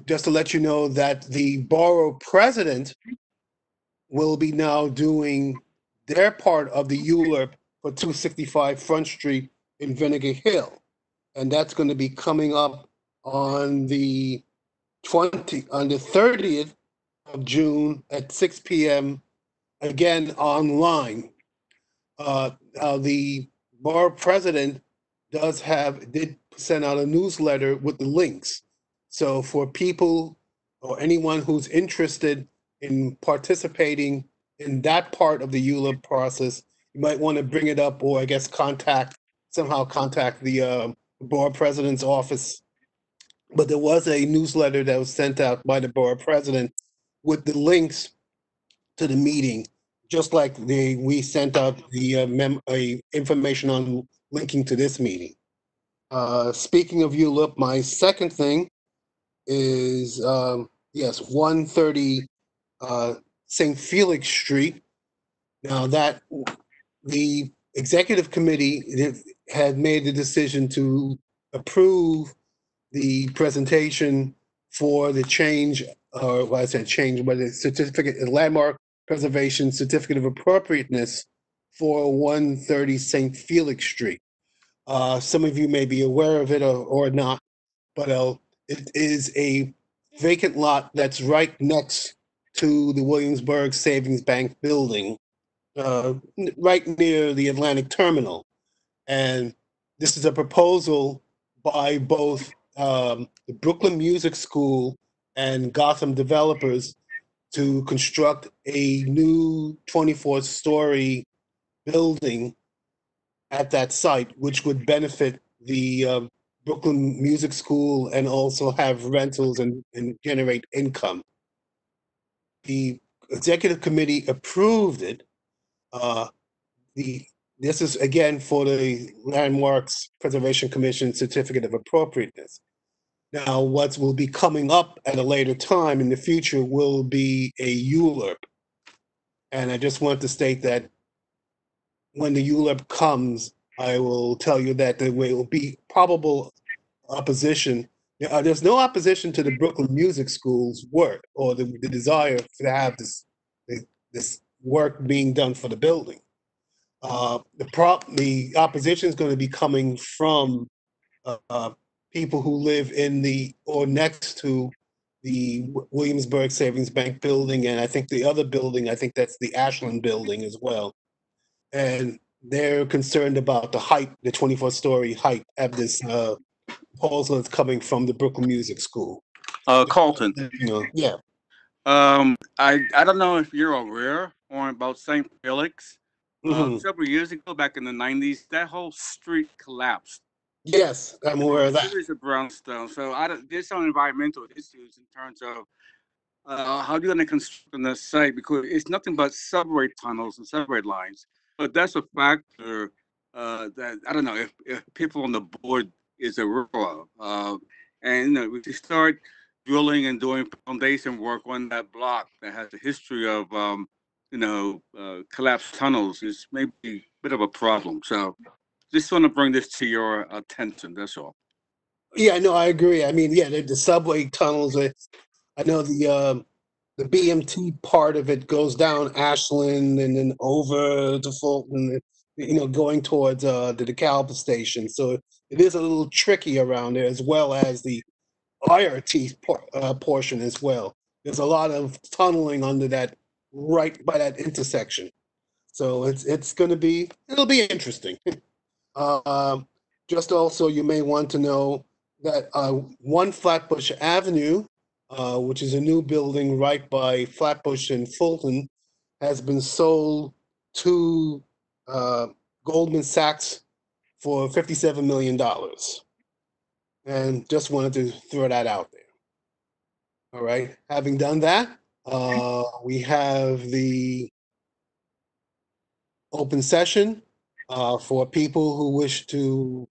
Just to let you know that the borough president will be now doing their part of the ULURP for 265 Front Street in Vinegar Hill. And that's going to be coming up on the 30th of June at 6 p.m. again online. The borough president did send out a newsletter with the links. So for people or anyone who's interested in participating in that part of the ULURP process, you might want to bring it up, or I guess somehow contact the borough president's office. But there was a newsletter that was sent out by the borough president with the links to the meeting, just like we sent out the information on linking to this meeting. Speaking of ULURP, my second thing is, 130 St. Felix Street. Now that the executive committee had made the decision to approve the presentation for the change, or well, I said change, but the certificate, a landmark preservation certificate of appropriateness for 130 St. Felix Street. Some of you may be aware of it or not, but it is a vacant lot that's right next to the Williamsburg Savings Bank building, right near the Atlantic Terminal. And this is a proposal by both the Brooklyn Music School and Gotham developers to construct a new 24-story building at that site, which would benefit the Brooklyn Music School and also have rentals and generate income. The executive committee approved it. This is again for the Landmarks Preservation Commission Certificate of Appropriateness. Now, what will be coming up at a later time in the future will be a ULURP. And I just want to state that when the ULURP comes, I will tell you that there will be probable opposition. There's no opposition to the Brooklyn Music School's work or the desire to have this work being done for the building. The opposition is going to be coming from people who live in or next to the Williamsburg Savings Bank building, and I think the other building, I think that's the Ashland building as well. And they're concerned about the height, the 24-story height of this proposal that's coming from the Brooklyn Music School. Carlton. Yeah. I don't know if you're aware or about St. Felix. Several years ago, back in the 90s, that whole street collapsed. Yes, I'm aware of that. Series of brownstone. So there's some environmental issues in terms of how you're going to construct on that site, because it's nothing but subway tunnels and subway lines. But that's a factor that I don't know if people on the board is aware of. And if you start drilling and doing foundation work on that block that has a history of collapsed tunnels, is maybe a bit of a problem. So just want to bring this to your attention. That's all. Yeah, no, I agree. I mean, yeah, the subway tunnels. I know the BMT part of it goes down Ashland and then over to Fulton, going towards the DeKalb station. So it is a little tricky around there, as well as the IRT portion as well. There's a lot of tunneling under that, right by that intersection. So it'll be interesting. Just also, you may want to know that 1 Flatbush Avenue, which is a new building right by Flatbush and Fulton, has been sold to Goldman Sachs for $57 million. And just wanted to throw that out there. All right. Having done that, we have the open session for people who wish to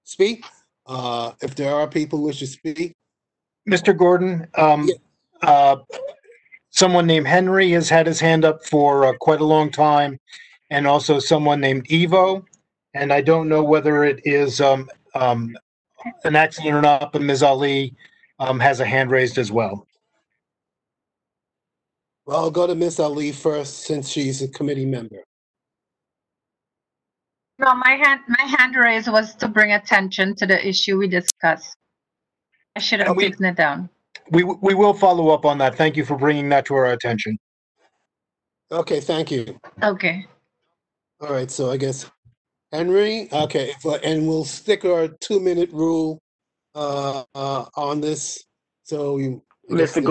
speak. If there are people who wish to speak. Mr. Gordon, someone named Henry has had his hand up for quite a long time, and also someone named Evo. And I don't know whether it is an accident or not, but Ms. Ali has a hand raised as well. Well, I'll go to Ms. Ali first, since she's a committee member. No, my hand raised was to bring attention to the issue we discussed. I should have taken it down. We will follow up on that. Thank you for bringing that to our attention. Okay, thank you. Okay. All right, so I guess Henry. Okay, and we'll stick our 2-minute rule on this. So Mr.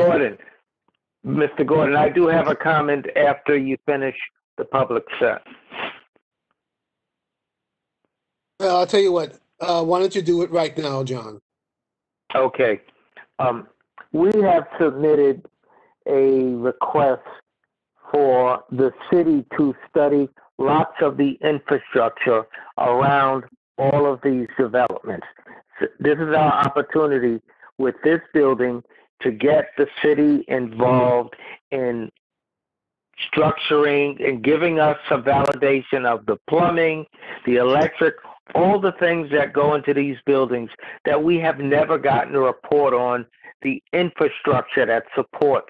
Gordon, I do have a comment after you finish the public set. Well, I'll tell you what. Why don't you do it right now, John? Okay. We have submitted a request for the city to study lots of the infrastructure around all of these developments. This is our opportunity with this building to get the city involved in structuring and giving us some validation of the plumbing, the electric, all the things that go into these buildings that we have never gotten a report on, the infrastructure that supports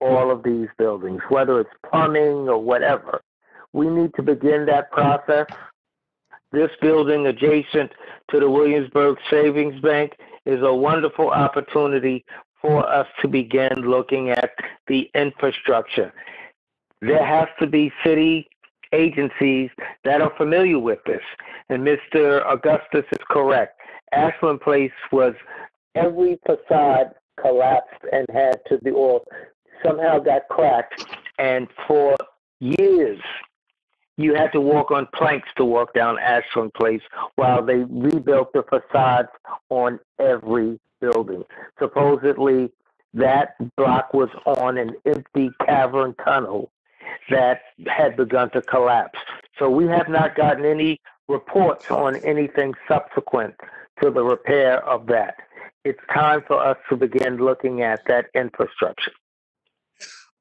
all of these buildings, whether it's plumbing or whatever. We need to begin that process. This building adjacent to the Williamsburg Savings Bank is a wonderful opportunity for us to begin looking at the infrastructure. There has to be city agencies that are familiar with this. And Mr. Augustus is correct. Ashland Place was every facade collapsed and had to be, or somehow got cracked. And for years, you had to walk on planks to walk down Ashland Place while they rebuilt the facades on every building. Supposedly, that block was on an empty cavern tunnel that had begun to collapse. So we have not gotten any reports on anything subsequent to the repair of that. It's time for us to begin looking at that infrastructure.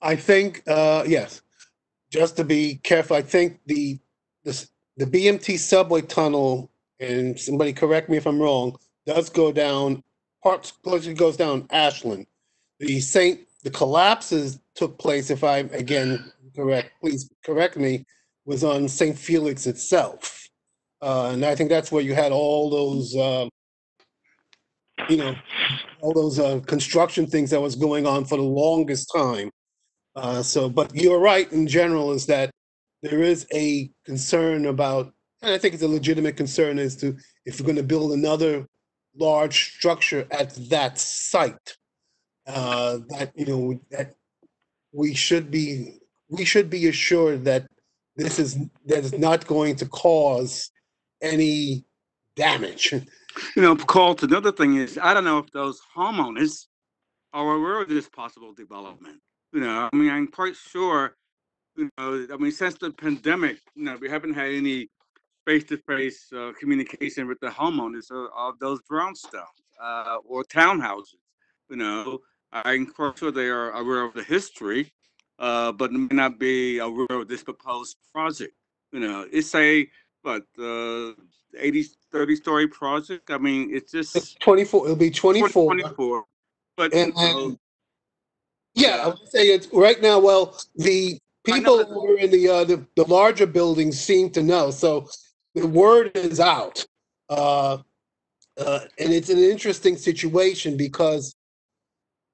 I think, yes, just to be careful, I think the BMT subway tunnel, and somebody correct me if I'm wrong, does go down, partially goes down Ashland. The collapses took place, if I'm again correct, please correct me, was on St. Felix itself. And I think that's where you had all those, construction things that was going on for the longest time. But you're right in general, is that there is a concern about, and I think it's a legitimate concern as to if we're going to build another large structure at that site. That that we should be assured that that is not going to cause any damage. Colt, another thing is, I don't know if those homeowners are aware of this possible development. I mean, I'm quite sure, since the pandemic, we haven't had any face-to-face communication with the homeowners of those brownstones or townhouses. I'm quite sure they are aware of the history, but may not be aware of this proposed project. It's a 30-story project. I mean, it's just 24. It'll be 24. 24. But yeah, I would say it's right now. Well, the people who are in the larger buildings seem to know, so the word is out, and it's an interesting situation because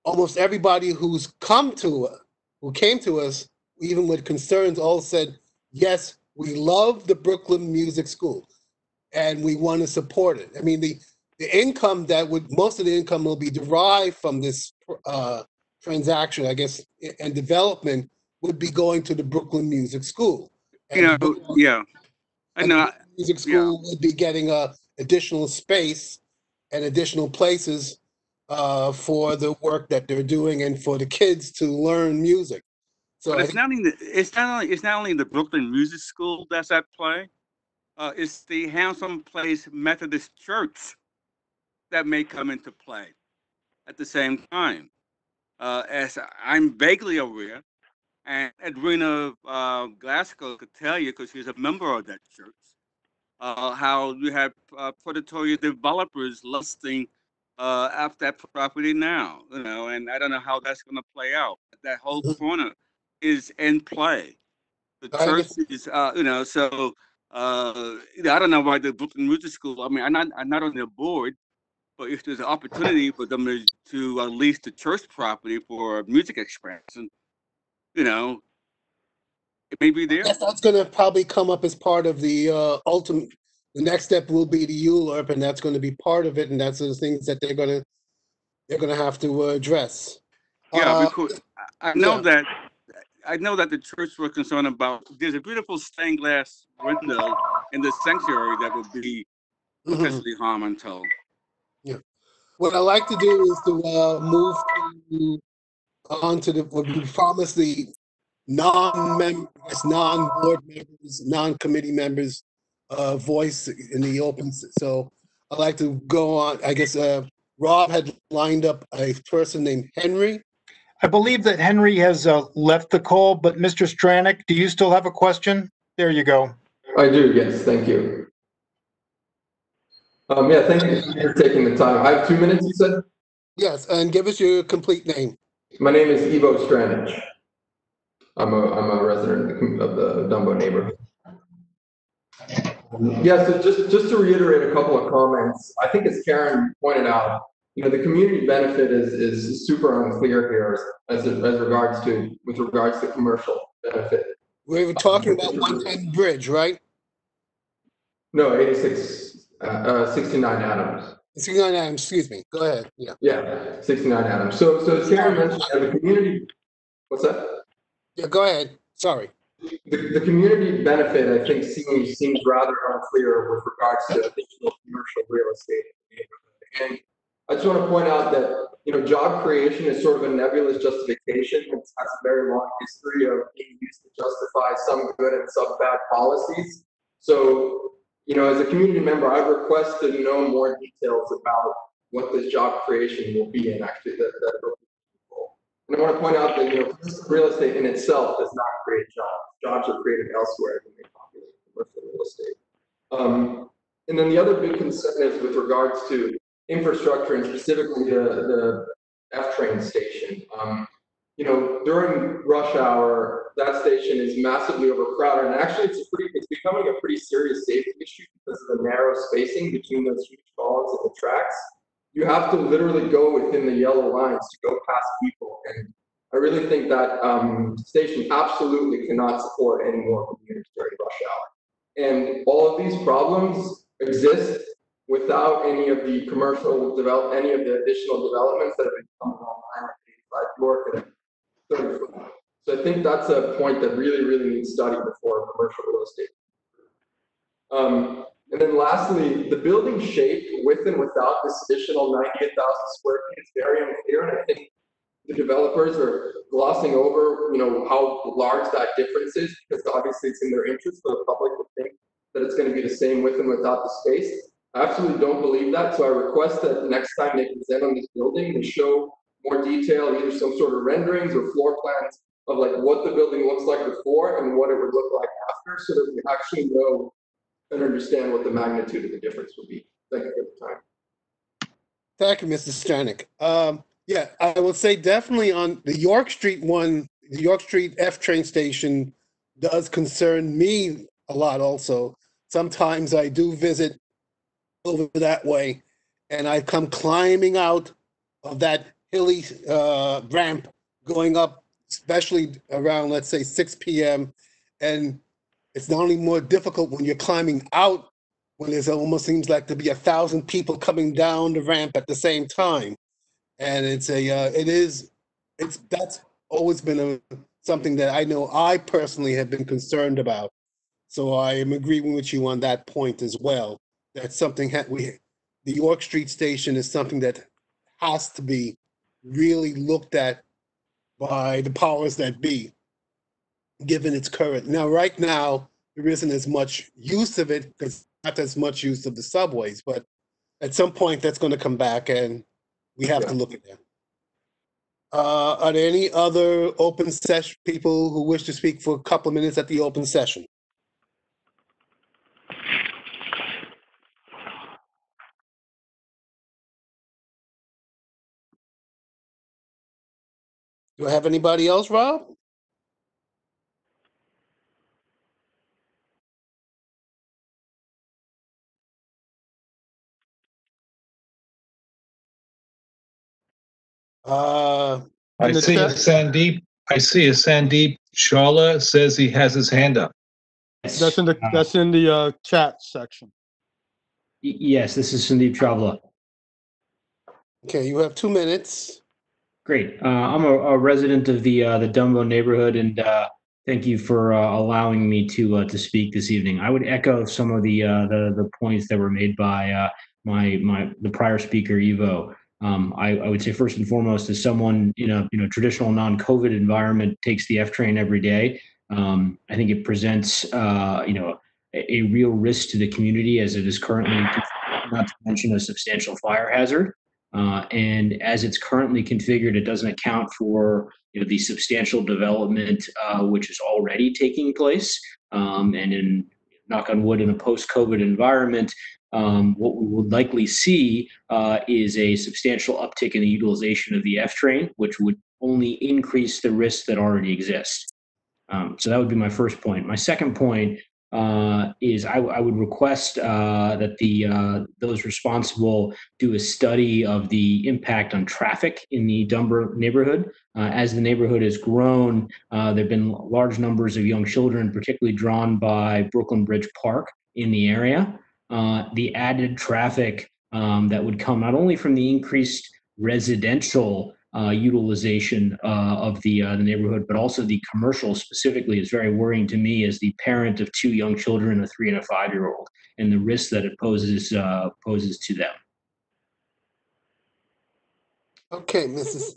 almost everybody who came to us, even with concerns, all said, yes, we love the Brooklyn Music School, and we want to support it. I mean, the income most of the income will be derived from this transaction, I guess, and development would be going to the Brooklyn Music School. And Music School would be getting additional space and additional places for the work that they're doing and for the kids to learn music. So but it's not only the Brooklyn Music School that's at play. It's the Handsome Place Methodist Church that may come into play at the same time. As I'm vaguely aware, and Edwina Glasgow could tell you because she's a member of that church, how you have predatory developers lusting after that property now, and I don't know how that's going to play out. That whole corner is in play. The church is, so I don't know why the Brooklyn Music School. I mean, I'm not on their board, but if there's an opportunity for them to lease the church property for music expansion, it may be there. Yes, that's going to probably come up as part of the ultimate. The next step will be the ULURP, and that's going to be part of it, and that's the things that they're going to have to address. Yeah, because I know that the church was concerned about. There's a beautiful stained glass window in the sanctuary that would be potentially harmful. Yeah. What I like to do is to move on to what we promised the non-board members, non-committee members voice in the open. So I'd like to go on. I guess Rob had lined up a person named Henry. I believe that Henry has left the call, but Mr. Stranick, do you still have a question? There you go. I do, yes, thank you. Yeah, thank you for taking the time. I have 2 minutes, you said? Yes, and give us your complete name. My name is Ivo Stranic. I'm a resident of the Dumbo neighborhood. Yeah, so just to reiterate a couple of comments, I think as Karen pointed out, the community benefit is super unclear here with regards to commercial benefit. We were talking about 110 Bridge, right? No, 69 Adams. 69 Adams, excuse me. Go ahead. Yeah. Yeah, 69 Adams. So as Karen mentioned, the community. What's that? Yeah, go ahead. Sorry. The community benefit, I think, seems rather unclear with regards to additional commercial real estate in the neighborhood. And I just want to point out that job creation is sort of a nebulous justification. It has a very long history of being used to justify some good and some bad policies. So, as a community member, I request to know more details about what this job creation will be and actually that and I want to point out that real estate in itself does not create jobs. Jobs are created elsewhere when they populate commercial real estate. And then the other big concern is with regards to infrastructure and specifically the F-train station. During rush hour, that station is massively overcrowded, and actually it's becoming a pretty serious safety issue because of the narrow spacing between those huge columns and the tracks. You have to literally go within the yellow lines to go past people, and I really think that station absolutely cannot support any more commuters during rush hour. And all of these problems exist without any of the any of the additional developments that have been coming online at 85 York and 30 foot. So I think that's a point that really needs study before commercial real estate. And then lastly, the building shape with and without this additional 98,000 square feet is very unclear, and I think the developers are glossing over, how large that difference is, because obviously it's in their interest for the public to think that it's going to be the same with and without the space. I absolutely don't believe that, so I request that next time they present on this building, they show more detail, either some sort of renderings or floor plans of like what the building looks like before and what it would look like after, so that we actually know and understand what the magnitude of the difference would be. Thank you for the time. Thank you, Mr. Stranik. Yeah, I would say definitely on the York Street one, the York Street F train station does concern me a lot also. Sometimes I do visit over that way, and I come climbing out of that hilly ramp going up, especially around, let's say, 6 p.m. And it's not only more difficult when you're climbing out, when there's almost seems like to be 1,000 people coming down the ramp at the same time. And that's always been something that I know I personally have been concerned about. So I am agreeing with you on that point as well. That's something the York Street station is something that has to be really looked at by the powers that be, given its current. Now, right now, there isn't as much use of it because not as much use of the subways, but at some point that's going to come back and we have to look at that. Are there any other open session people who wish to speak for a couple of minutes at the open session? Do I have anybody else, Rob? I see a Sandeep. Sharla says he has his hand up. That's in the chat section. Yes, this is Sandeep Chawla. Okay, you have 2 minutes. Great. I'm a resident of the Dumbo neighborhood, and thank you for allowing me to speak this evening. I would echo some of the points that were made by the prior speaker, Ivo. I would say first and foremost, as someone in a traditional non-COVID environment takes the F train every day, I think it presents a real risk to the community as it is currently, not to mention a substantial fire hazard. And as it's currently configured, it doesn't account for the substantial development which is already taking place. And in, knock on wood, in a post-COVID environment, what we would likely see is a substantial uptick in the utilization of the F train, which would only increase the risks that already exist. So that would be my first point. My second point is I would request that those responsible do a study of the impact on traffic in the Dumbo neighborhood. As the neighborhood has grown, there have been large numbers of young children, particularly drawn by Brooklyn Bridge Park in the area. The added traffic that would come not only from the increased residential utilization of the neighborhood, but also the commercial specifically is very worrying to me as the parent of 2 young children, a 3- and a 5-year-old, and the risk that it poses to them. Okay, Mr.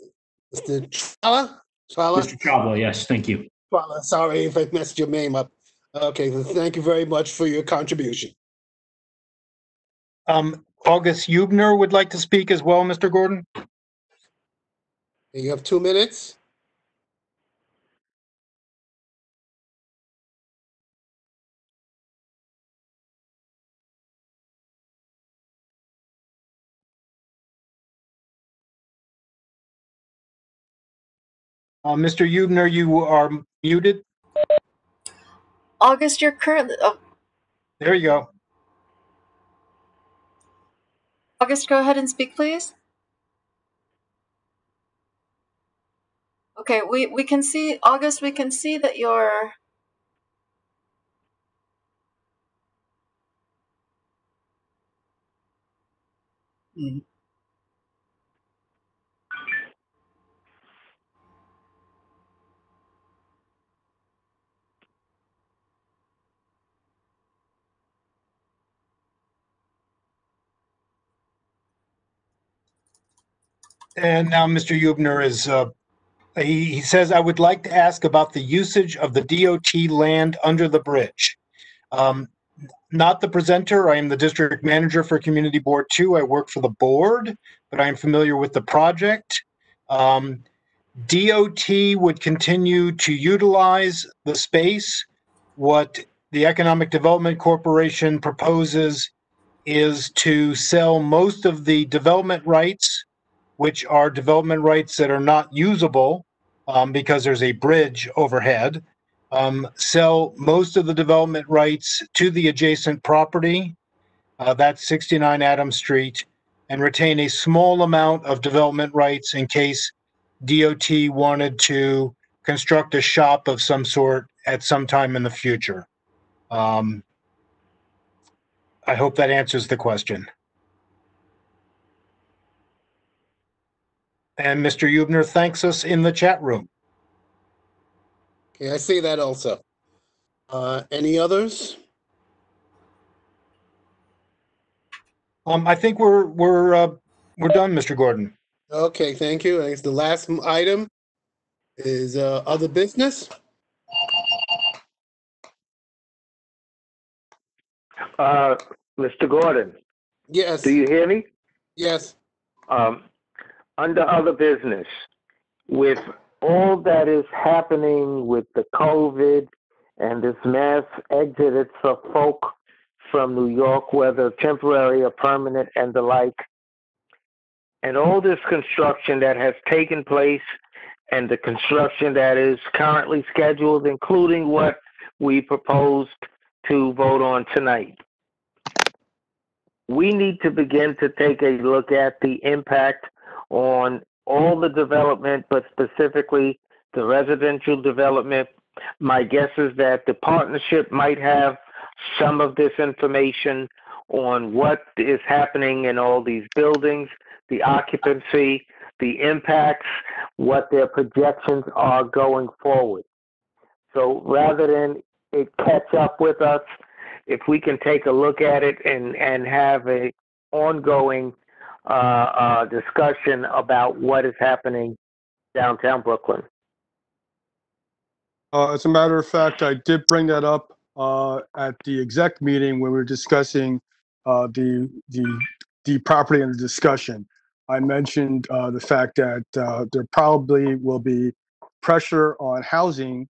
Chawla? Mr. Chawla, yes, thank you. Chawla, sorry if I messed your name up. Okay, well, thank you very much for your contribution. August Huebner would like to speak as well, Mr. Gordon. You have 2 minutes. Mr. Huebner, you are muted. August, you're currently... Oh. There you go. August, go ahead and speak, please. Okay, we can see, August, we can see that you're... Mhm. And now Mr. Hubner is, he says, I would like to ask about the usage of the DOT land under the bridge. Not the presenter. I am the district manager for Community Board 2. I work for the board, but I am familiar with the project. DOT would continue to utilize the space. What the Economic Development Corporation proposes is to sell most of the development rights, which are development rights that are not usable because there's a bridge overhead. Sell most of the development rights to the adjacent property, that's 69 Adams Street, and retain a small amount of development rights in case DOT wanted to construct a shop of some sort at some time in the future. I hope that answers the question. And Mr. Hubner thanks us in the chat room. Okay, I see that also. Any others? I think we're done, Mr. Gordon. Okay, thank you. I guess the last item is other business. Mr. Gordon? Yes. Do you hear me? Yes. Under other business, with all that is happening with the COVID and this mass exodus of folk from New York, whether temporary or permanent and the like, and all this construction that has taken place and the construction that is currently scheduled, including what we proposed to vote on tonight, we need to begin to take a look at the impact on all the development, but specifically the residential development. My guess is that the partnership might have some of this information on what is happening in all these buildings, the occupancy, the impacts, what their projections are going forward. So rather than it catch up with us, if we can take a look at it and have a ongoing discussion about what is happening downtown Brooklyn. As a matter of fact, I did bring that up at the exec meeting when we were discussing the property and the discussion. I mentioned the fact that there probably will be pressure on housing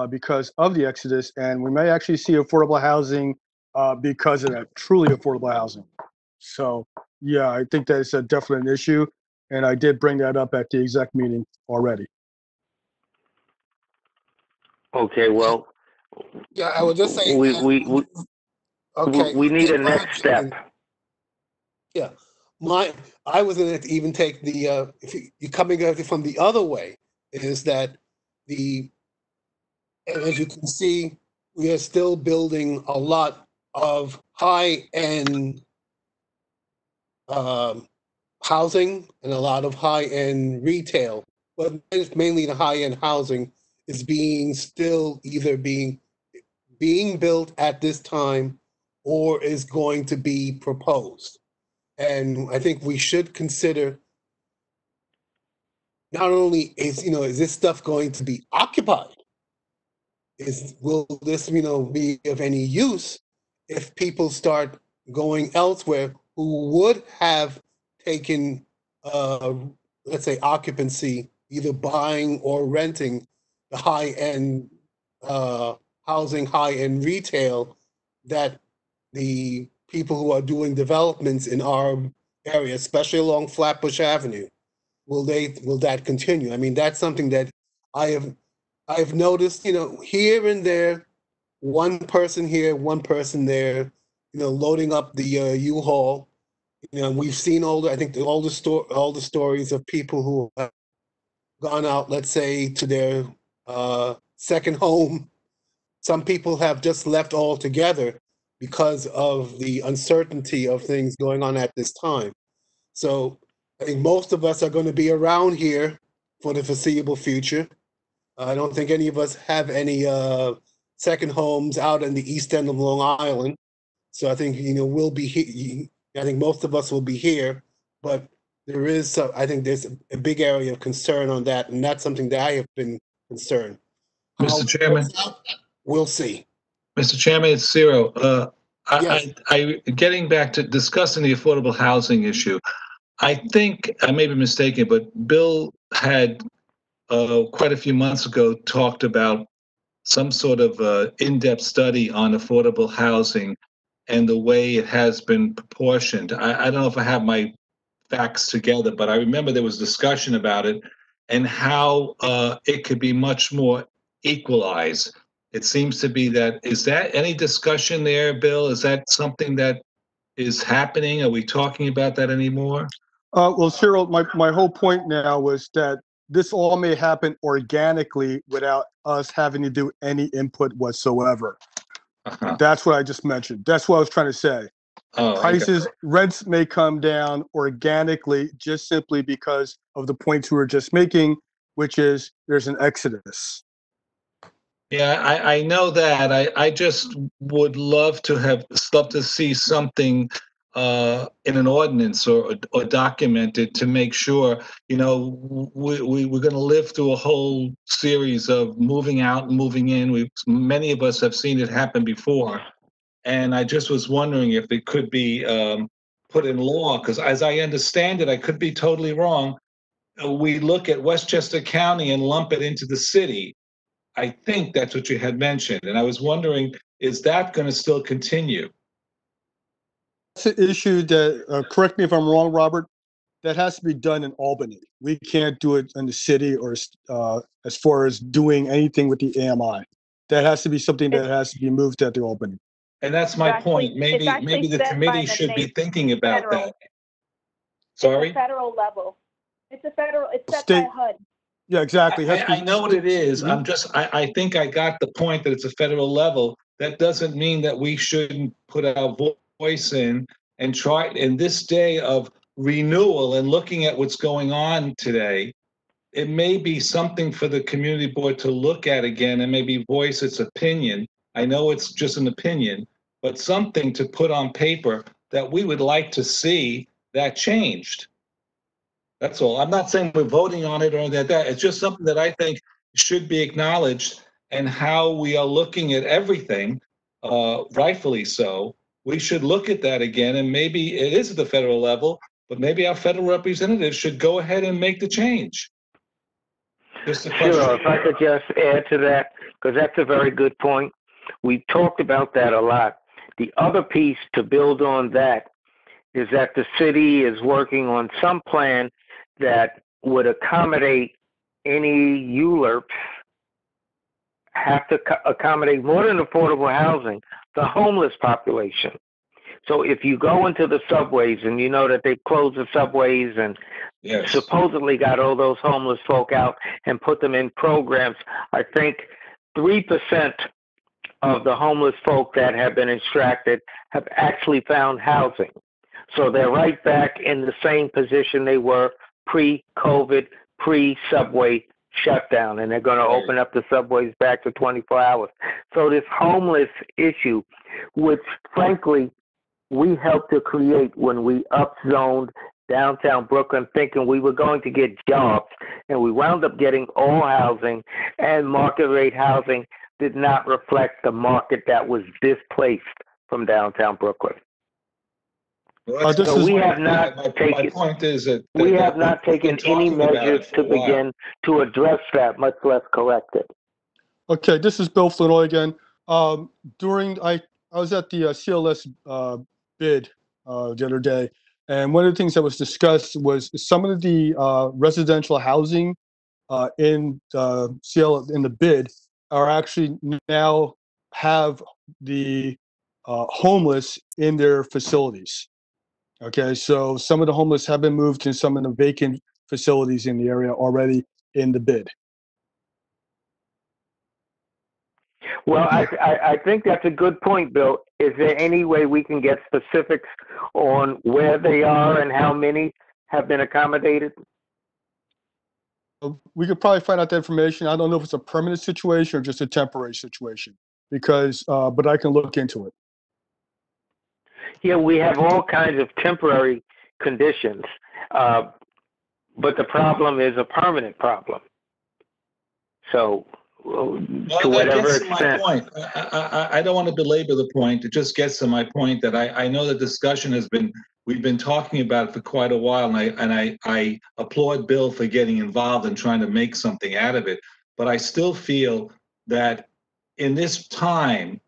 because of the exodus, and we may actually see affordable housing because of that, truly affordable housing. So, yeah, I think that is definitely an issue, and I did bring that up at the exec meeting already. Okay, well, yeah, I would just say we need a next step. Yeah, I was going to even take the if you're coming at it from the other way, is that as you can see, we are still building a lot of high-end housing and a lot of high-end retail, but it's mainly the high-end housing is either being built at this time or is going to be proposed. And I think we should consider not only is this stuff going to be occupied? Will this be of any use if people start going elsewhere who would have taken let's say occupancy, either buying or renting the high-end housing, high-end retail that the people who are doing developments in our area, especially along Flatbush Avenue, will that continue? I mean, that's something that I've noticed, here and there, one person here, one person there, loading up the U-Haul. We've seen all the stories of people who have gone out, let's say, to their second home. Some people have just left altogether because of the uncertainty of things going on at this time. So I think most of us are going to be around here for the foreseeable future. I don't think any of us have any second homes out in the east end of Long Island. So I think, we'll be here. I think most of us will be here, but there is, I think there's a big area of concern on that, and that's something that I have been concerned. Mr. Chairman. We'll see. Mr. Chairman, it's Zero. Yes. Getting back to discussing the affordable housing issue, I think I may be mistaken, but Bill had quite a few months ago talked about some sort of in-depth study on affordable housing and the way it has been proportioned. I don't know if I have my facts together, but I remember there was discussion about it and how it could be much more equalized. It seems to be that, is that any discussion there, Bill? Is that something that is happening? Are we talking about that anymore? Well, Cyril, my whole point now was that this all may happen organically without us having to do any input whatsoever. That's what I just mentioned. That's what I was trying to say. Prices, rents may come down organically just simply because of the points we were just making, which is there's an exodus. Yeah, I know that. I just would love to see something in an ordinance or documented to make sure, we're going to live through a whole series of moving out and moving in. Many of us have seen it happen before. And I just was wondering if it could be put in law, because as I understand it, I could be totally wrong. We look at Westchester County and lump it into the city. I think that's what you had mentioned. And I was wondering, is that going to still continue? It's an issue that, correct me if I'm wrong, Robert, that has to be done in Albany. We can't do it in the city or as far as doing anything with the AMI. That has to be something that has to be moved at the Albany. And that's my point. Maybe the committee should be thinking about that. Sorry? It's a federal level. It's set by HUD. Yeah, exactly. I know what it is. I think I got the point that it's a federal level. That doesn't mean that we shouldn't put our voice in and try in this day of renewal and looking at what's going on today. It may be something for the community board to look at again and maybe voice its opinion. I know it's just an opinion, but something to put on paper that we would like to see that changed. That's all. I'm not saying we're voting on it or that. It's just something that I think should be acknowledged, and how we are looking at everything, rightfully so. We should look at that again, and maybe it is at the federal level, but maybe our federal representatives should go ahead and make the change. Just a question. Sure, if I could just add to that, because that's a very good point. We've talked about that a lot. The other piece to build on that is that the city is working on some plan that would accommodate any ULURPs, have to accommodate more than affordable housing, the homeless population. So if you go into the subways and you know that they closed the subways and supposedly got all those homeless folk out and put them in programs, I think 3% of the homeless folk that have been extracted have actually found housing. So they're right back in the same position they were pre-COVID, pre-subway shutdown, and they're going to open up the subways back to 24 hours. So this homeless issue, which frankly we helped to create when we upzoned downtown Brooklyn, thinking we were going to get jobs, and we wound up getting all housing, and market rate housing did not reflect the market that was displaced from downtown Brooklyn. Well, so we have not taken. My point is that we have not taken any measures to begin to address that, much less correct it. Okay, this is Bill Flinoy again. I was at the CLS bid the other day, and one of the things that was discussed was some of the residential housing in the bid are actually now have the homeless in their facilities. Okay, so some of the homeless have been moved to some of the vacant facilities in the area already in the bid. Well, I think that's a good point, Bill. Is there any way we can get specifics on where they are and how many have been accommodated? We could probably find out the information. I don't know if it's a permanent situation or just a temporary situation, because, but I can look into it. Yeah, we have all kinds of temporary conditions, but the problem is a permanent problem. So, to whatever that gets to my extent. point. I don't want to belabor the point. It just gets to my point that I know the discussion we've been talking about it for quite a while, and I applaud Bill for getting involved and trying to make something out of it. But I still feel that in this time,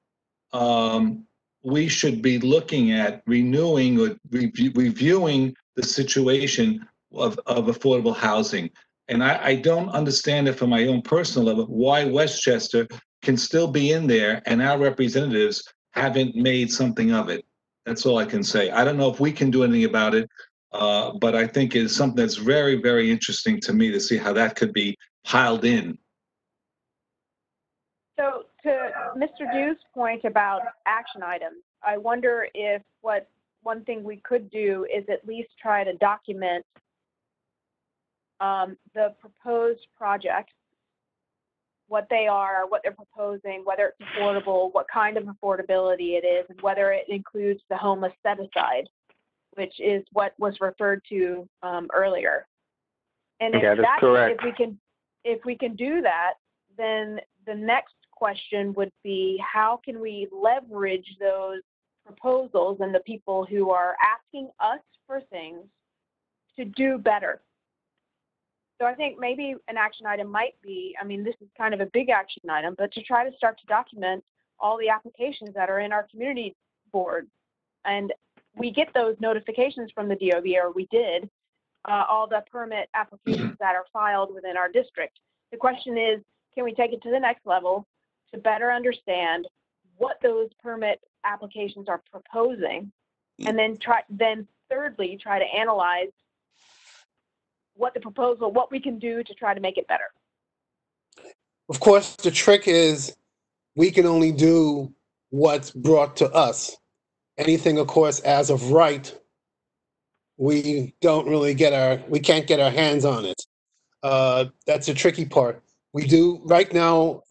we should be looking at renewing or reviewing the situation of affordable housing. And I don't understand it from my own personal level, why Westchester can still be in there and our representatives haven't made something of it. That's all I can say. I don't know if we can do anything about it, but I think it's something that's very, very interesting to me to see how that could be piled in. So to Mr. Dew's point about action items, I wonder if one thing we could do is at least try to document the proposed projects, what they are, what they're proposing, whether it's affordable, what kind of affordability it is, and whether it includes the homeless set-aside, which is what was referred to earlier. And Yeah, that's correct. If we can do that, then the next question would be, how can we leverage those proposals and the people who are asking us for things to do better? So I think maybe an action item might be, I mean, this is kind of a big action item, but to try to start to document all the applications that are in our community board. And we get those notifications from the DOB, or we did, all the permit applications that are filed within our district. The question is, can we take it to the next level to better understand what those permit applications are proposing, and then thirdly, try to analyze what we can do to try to make it better. Of course, the trick is we can only do what's brought to us. Anything, of course, as of right, we can't get our hands on it. That's the tricky part. We do right now,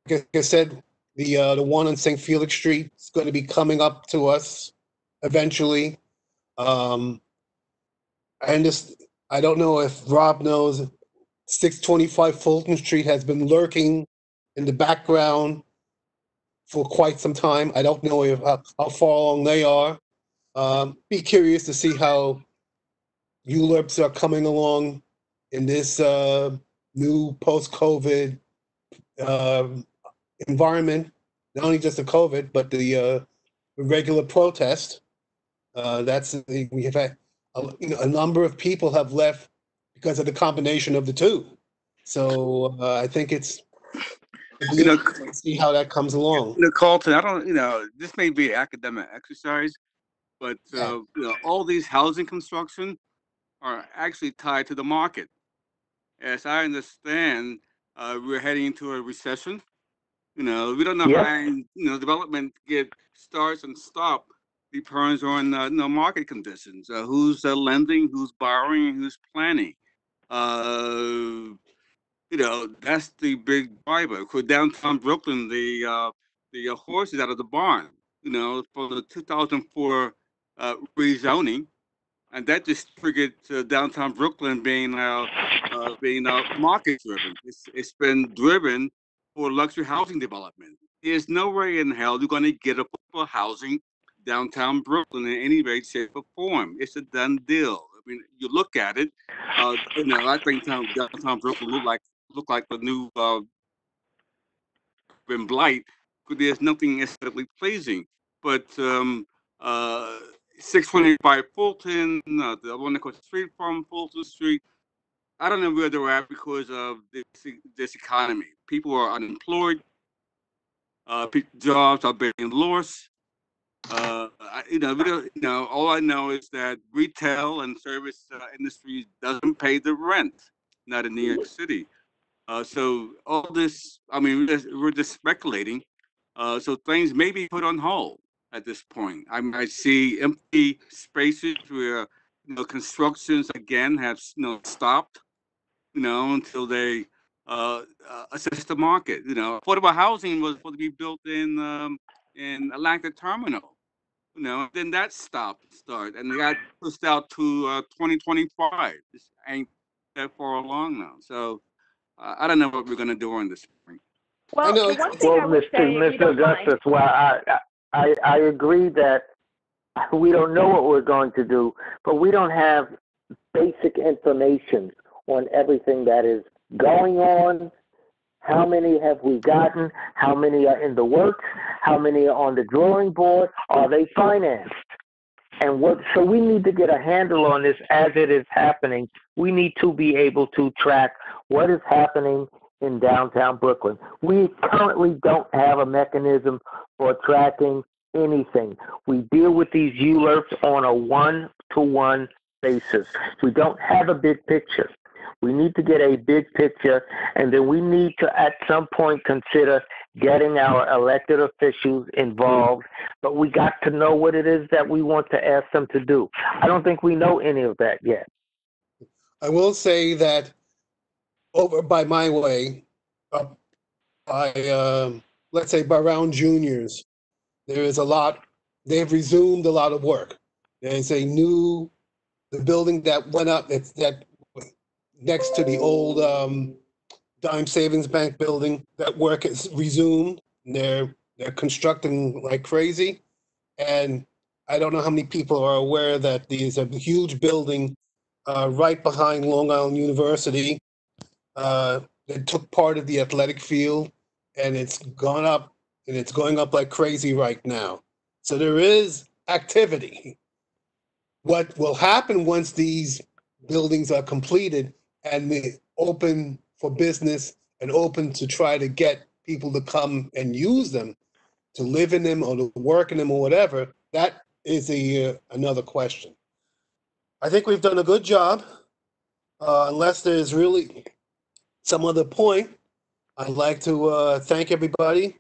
like I said, the one on St. Felix Street is going to be coming up to us eventually. I don't know if Rob knows, 625 Fulton Street has been lurking in the background for quite some time. I don't know how far along they are. Be curious to see how ULURPs are coming along in this new post-COVID environment. Not only just the COVID, but the regular protest. We have had a number of people have left because of the combination of the two. So I think it's see how that comes along. Carlton, I don't, this may be an academic exercise, but all these housing construction are actually tied to the market. As I understand, we're heading into a recession. We don't know how development starts and stop depends on market conditions. Who's lending, who's borrowing, who's planning. That's the big driver. For downtown Brooklyn, the horse is out of the barn. For the 2004 rezoning, and that just triggered downtown Brooklyn being market driven. It's been driven for luxury housing development. There's no way in hell you're going to get affordable housing downtown Brooklyn in any way, shape, or form. It's a done deal. I mean, you look at it. I think downtown Brooklyn look like the new urban blight. There's nothing aesthetically pleasing, but 625 Fulton, the one across the street from Fulton Street. I don't know where they're at because of this economy. People are unemployed. Jobs are being lost. All I know is that retail and service industry doesn't pay the rent, not in New York City. So all this, I mean, we're just speculating. So things may be put on hold. at this point. I see empty spaces where, constructions again have, stopped, until they assess the market. Affordable housing was supposed to be built in Atlanta Terminal, then that stopped and they got pushed out to 2025. This ain't that far along now. So I don't know what we're going to do in the spring. Well, the one thing I would say, Mr. Augustus, I agree that we don't know what we're going to do, but we don't have basic information on everything that is going on. How many have we gotten? How many are in the works? How many are on the drawing board? Are they financed? And so we need to get a handle on this as it is happening. We need to be able to track what is happening in downtown Brooklyn. We currently don't have a mechanism for tracking anything. We deal with these ULURPs on a one-to-one basis. We don't have a big picture. We need to get a big picture, and then we need to, at some point, consider getting our elected officials involved. But we got to know what it is that we want to ask them to do. I don't think we know any of that yet. I will say that over by my way, let's say by around juniors, there is a lot, they've resumed a lot of work. There's the building that went up, it's that next to the old Dime Savings Bank building, that work is resumed. They're constructing like crazy. And I don't know how many people are aware that there's a huge building right behind Long Island University that took part of the athletic field, and it's gone up, and it's going up like crazy right now. So there is activity. What will happen once these buildings are completed and open for business and open to try to get people to come and use them, to live in them or to work in them or whatever, that is another question. I think we've done a good job. Unless there's really some other point, I'd like to thank everybody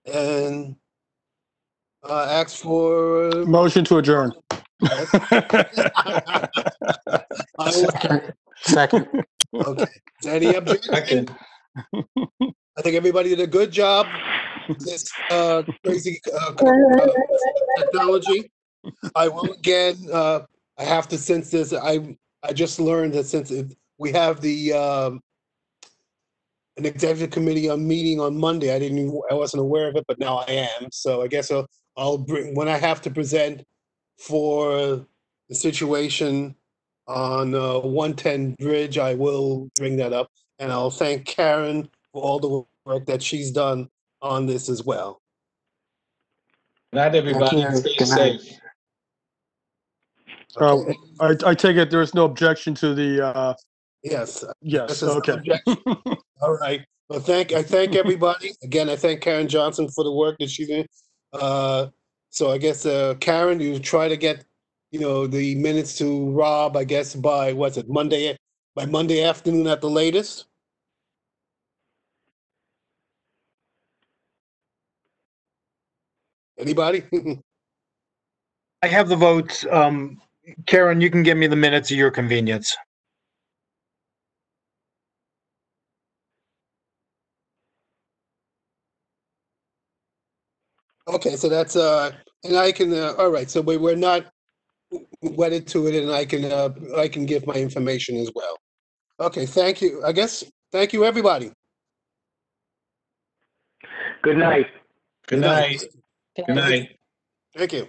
and ask for motion to adjourn. Second. Okay. Is there any objection? I think everybody did a good job. This crazy technology. I will again. I have to, since this. I just learned that since we have the an executive committee meeting on Monday. I wasn't aware of it, but now I am. So I guess I'll bring, when I have to present for the situation on 110 Bridge, I will bring that up, and I'll thank Karen for all the work that she's done on this as well. Good night, everybody. Stay safe. Okay. I take it there's no objection to the. Yes. Yes. Okay. All right. Well, I thank everybody again. I thank Karen Johnson for the work that she's doing. So I guess Karen, you try to get the minutes to Rob. I guess by Monday? By Monday afternoon at the latest. Anybody? I have the votes. Karen, you can give me the minutes at your convenience. Okay, so that's and I can all right. So we're not wedded to it, and I can give my information as well. Okay, thank you. I guess thank you, everybody. Good night. Good night. Good night. Thank you.